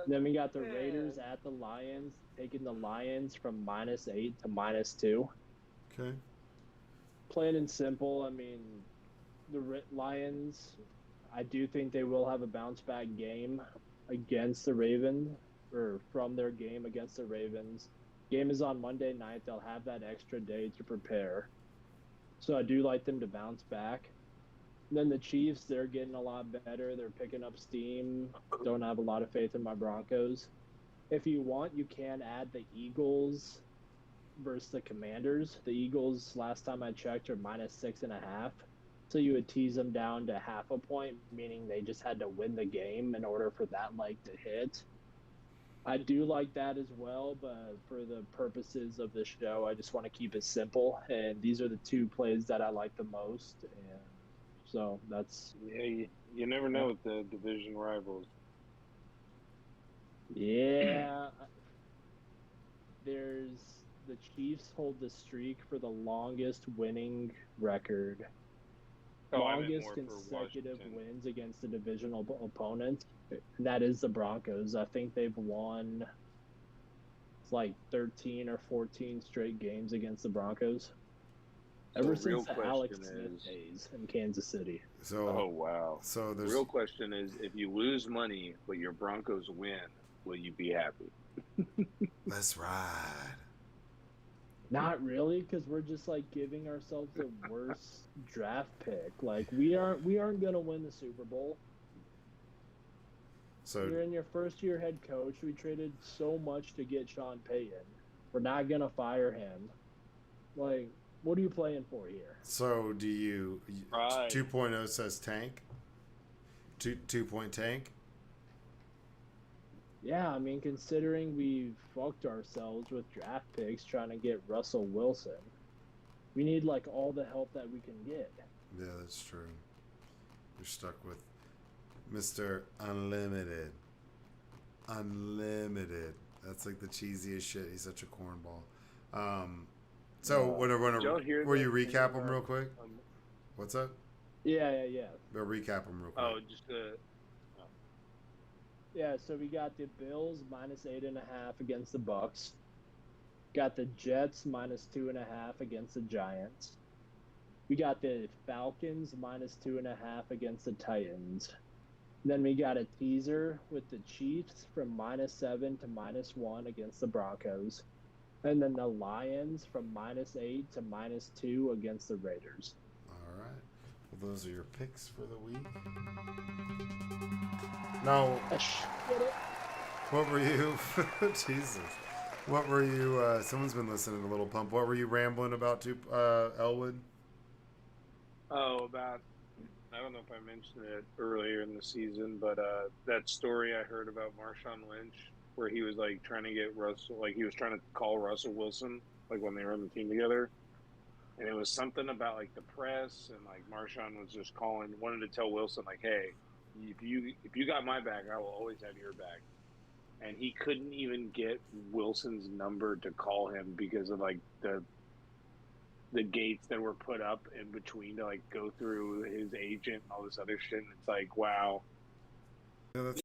[SPEAKER 3] Then we got the Raiders at the Lions, taking the Lions from -8 to -2.
[SPEAKER 1] Okay.
[SPEAKER 3] Plain and simple. I mean, the Lions, I do think they will have a bounce back game against the Ravens, or from their game against the Ravens. Game is on Monday night. They'll have that extra day to prepare. So I do like them to bounce back. And then the Chiefs, they're getting a lot better. They're picking up steam. Don't have a lot of faith in my Broncos. If you want, you can add the Eagles versus the Commanders. The Eagles, last time I checked, are -6.5. So you would tease them down to half a point, meaning they just had to win the game in order for that leg to hit. I do like that as well, but for the purposes of the show, I just want to keep it simple. And these are the 2 plays that I like the most. And so that's...
[SPEAKER 2] Yeah, you never know with the division rivals.
[SPEAKER 3] Yeah. the Chiefs hold the streak for the longest winning record.
[SPEAKER 2] Oh, I meant
[SPEAKER 3] Longest
[SPEAKER 2] more for
[SPEAKER 3] consecutive
[SPEAKER 2] Washington.
[SPEAKER 3] wins against a divisional opponent. That is the Broncos. I think they've won like 13 or 14 straight games against the Broncos. Ever
[SPEAKER 2] So real
[SPEAKER 3] since the Alex
[SPEAKER 2] question
[SPEAKER 3] Smith
[SPEAKER 2] is-
[SPEAKER 3] days in Kansas City.
[SPEAKER 1] So
[SPEAKER 2] Oh wow.
[SPEAKER 1] so
[SPEAKER 2] The
[SPEAKER 1] there's
[SPEAKER 2] real question is, if you lose money but your Broncos win, will you be happy?
[SPEAKER 1] let's ride.
[SPEAKER 3] Not really, because we're just like giving ourselves the worst draft pick. Like we aren't gonna win the Super Bowl.
[SPEAKER 1] So
[SPEAKER 3] You're in your first year head coach. We traded so much to get Sean Payton. We're not gonna fire him. Like, what are you playing for here?
[SPEAKER 1] so do you
[SPEAKER 2] Right.
[SPEAKER 1] 2.0 says tank? 2-point tank?
[SPEAKER 3] Yeah, I mean, considering we fucked ourselves with draft picks trying to get Russell Wilson, we need like all the help that we can get.
[SPEAKER 1] Yeah, that's true. You're stuck with Mr. Unlimited. Unlimited. That's like the cheesiest shit. He's such a cornball. So
[SPEAKER 3] Yeah.
[SPEAKER 2] Did y'all hear
[SPEAKER 1] will you
[SPEAKER 2] that thing
[SPEAKER 1] recap them
[SPEAKER 2] about,
[SPEAKER 1] real quick? What's up?
[SPEAKER 3] Yeah.
[SPEAKER 1] We'll recap them real quick.
[SPEAKER 2] Oh, just
[SPEAKER 3] Yeah, so we got the Bills -8.5 against the Bucks. Got the Jets -2.5 against the Giants. We got the Falcons -2.5 against the Titans. Then we got a teaser with the Chiefs from -7 to -1 against the Broncos. And then the Lions from -8 to -2 against the Raiders.
[SPEAKER 1] All right. Well, those are your picks for the week. Now,
[SPEAKER 3] Get it?
[SPEAKER 1] what were you? Jesus. What were you? Someone's been listening to Little Pump. What were you rambling about to Elwood?
[SPEAKER 2] about, I don't know if I mentioned it earlier in the season, but that story I heard about Marshawn Lynch, where he was like trying to get Russell, like he was trying to call Russell Wilson, like when they were on the team together. And it was something about like the press, and like Marshawn was just wanted to tell Wilson, like, hey, if you got my back, I will always have your back. And he couldn't even get Wilson's number to call him because of like the gates that were put up in between to like go through his agent and all this other shit. And it's like, wow.
[SPEAKER 1] Yeah, that's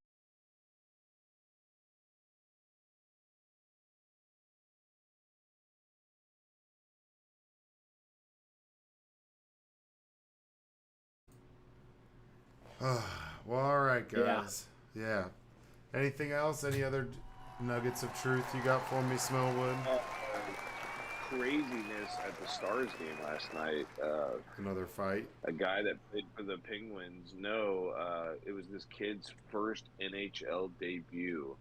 [SPEAKER 1] well, all right, guys. Yeah. Anything else? Any other nuggets of truth you got for me, Smellwood?
[SPEAKER 2] Craziness at the Stars game last night.
[SPEAKER 1] Another fight.
[SPEAKER 2] A guy that played for the Penguins. No, it was this kid's first NHL debut,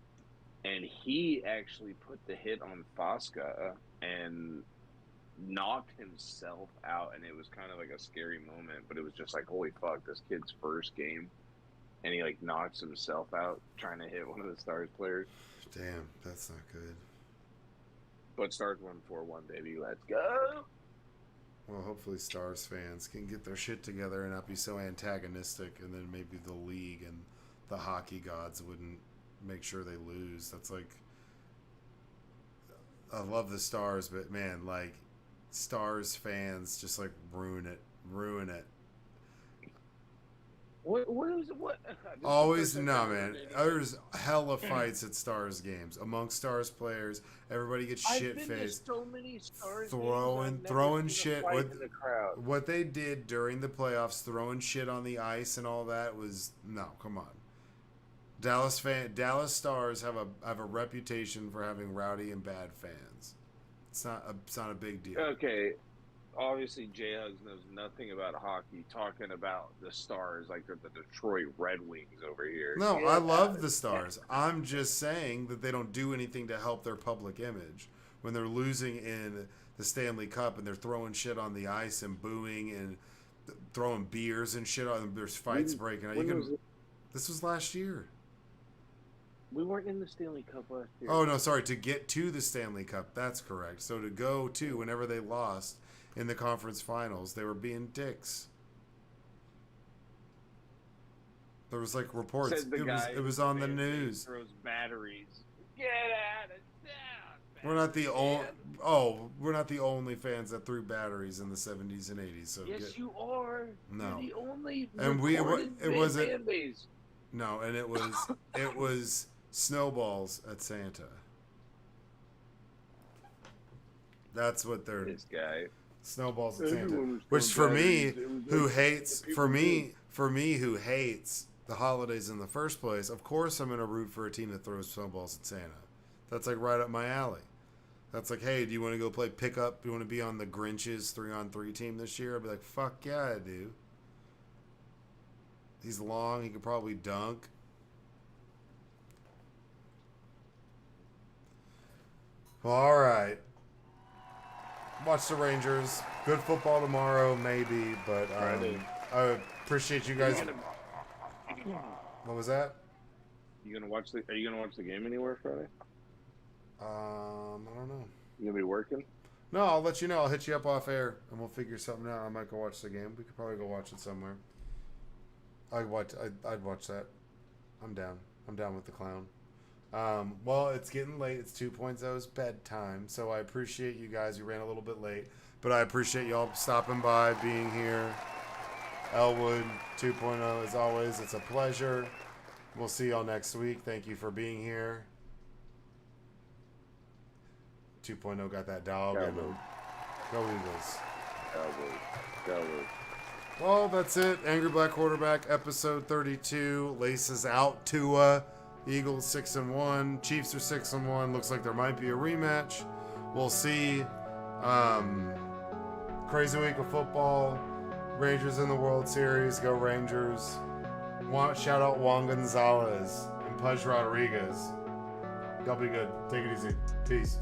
[SPEAKER 2] and he actually put the hit on Fosca and knocked himself out, and it was kind of like a scary moment. But it was just like, holy fuck, this kid's first game, and he like knocks himself out trying to hit one of the Stars players.
[SPEAKER 1] Damn, that's not good.
[SPEAKER 2] But Stars won 4-1, baby. Let's go.
[SPEAKER 1] Well, hopefully Stars fans can get their shit together and not be so antagonistic, and then maybe the league and the hockey gods wouldn't make sure they lose. That's like, I love the Stars, but man, like, Stars fans just like ruin it.
[SPEAKER 2] What?
[SPEAKER 1] Always, no, man. There's hella fights at Stars games among Stars players. Everybody gets shit
[SPEAKER 2] I've been to
[SPEAKER 1] faced.
[SPEAKER 2] so many Stars
[SPEAKER 1] Throwing
[SPEAKER 2] games, I've never seen a
[SPEAKER 1] shit
[SPEAKER 2] fight
[SPEAKER 1] with
[SPEAKER 2] in the crowd.
[SPEAKER 1] what they did during the playoffs, throwing shit on the ice and all that was no. Come on, Dallas Stars have a reputation for having rowdy and bad fans. It's not a big deal.
[SPEAKER 2] Okay, obviously J Hugs knows nothing about hockey. Talking about the Stars like they're the Detroit Red Wings over here.
[SPEAKER 1] No,
[SPEAKER 2] Get
[SPEAKER 1] I
[SPEAKER 2] out
[SPEAKER 1] love
[SPEAKER 2] of
[SPEAKER 1] the Stars. I'm just saying that they don't do anything to help their public image when they're losing in the Stanley Cup and they're throwing shit on the ice and booing and throwing beers and shit on. There's fights breaking out. This was last year.
[SPEAKER 2] We weren't in the Stanley Cup last year.
[SPEAKER 1] Oh no, sorry. To get to the Stanley Cup, that's correct. So to go to whenever they lost in the conference finals, they were being dicks. There was like reports.
[SPEAKER 2] Said the guy
[SPEAKER 1] It was on the
[SPEAKER 2] who
[SPEAKER 1] news.
[SPEAKER 2] throws batteries. Get out of town,
[SPEAKER 1] We're not the only. Oh, we're not the only fans that threw batteries in the 70s and 80s. So
[SPEAKER 2] Yes, you are.
[SPEAKER 1] No.
[SPEAKER 2] You're the only
[SPEAKER 1] And it wasn't.
[SPEAKER 2] fan base.
[SPEAKER 1] No, and it was snowballs at Santa. That's what they're.
[SPEAKER 2] This guy.
[SPEAKER 1] Snowballs at Santa.
[SPEAKER 2] Everyone was
[SPEAKER 1] Which
[SPEAKER 2] throwing
[SPEAKER 1] for me,
[SPEAKER 2] batteries. It was
[SPEAKER 1] who
[SPEAKER 2] like
[SPEAKER 1] hates
[SPEAKER 2] the
[SPEAKER 1] for
[SPEAKER 2] people
[SPEAKER 1] me for me who hates the holidays in the first place, of course I'm gonna root for a team that throws snowballs at Santa. That's like right up my alley. That's like, hey, do you want to go play pickup? Do you want to be on the Grinch's 3-on-3 team this year? I'd be like, fuck yeah, I do. He's long. He could probably dunk. Well, all right. Watch the Rangers. Good football tomorrow, maybe, but I appreciate you guys. What was that?
[SPEAKER 2] Are you gonna watch the game anywhere Friday?
[SPEAKER 1] I don't know.
[SPEAKER 2] You gonna be working?
[SPEAKER 1] No, I'll let you know. I'll hit you up off air, and we'll figure something out. I might go watch the game. We could probably go watch it somewhere. I'd watch that. I'm down. I'm down with the clown. Well, it's getting late. It's 2.0's bedtime, so I appreciate you guys. You ran a little bit late, but I appreciate y'all stopping by, being here. Elwood 2.0, as always, it's a pleasure. We'll see y'all next week. Thank you for being here. 2.0 got that dog in him. Go Eagles.
[SPEAKER 2] Cowboys.
[SPEAKER 1] Well, that's it. Angry Black Quarterback, episode 32. Laces out Tua. Eagles 6-1. Chiefs are 6-1. Looks like there might be a rematch. We'll see. Crazy week of football. Rangers in the World Series. Go Rangers. Shout out Juan Gonzalez and Pudge Rodriguez. Y'all be good. Take it easy. Peace.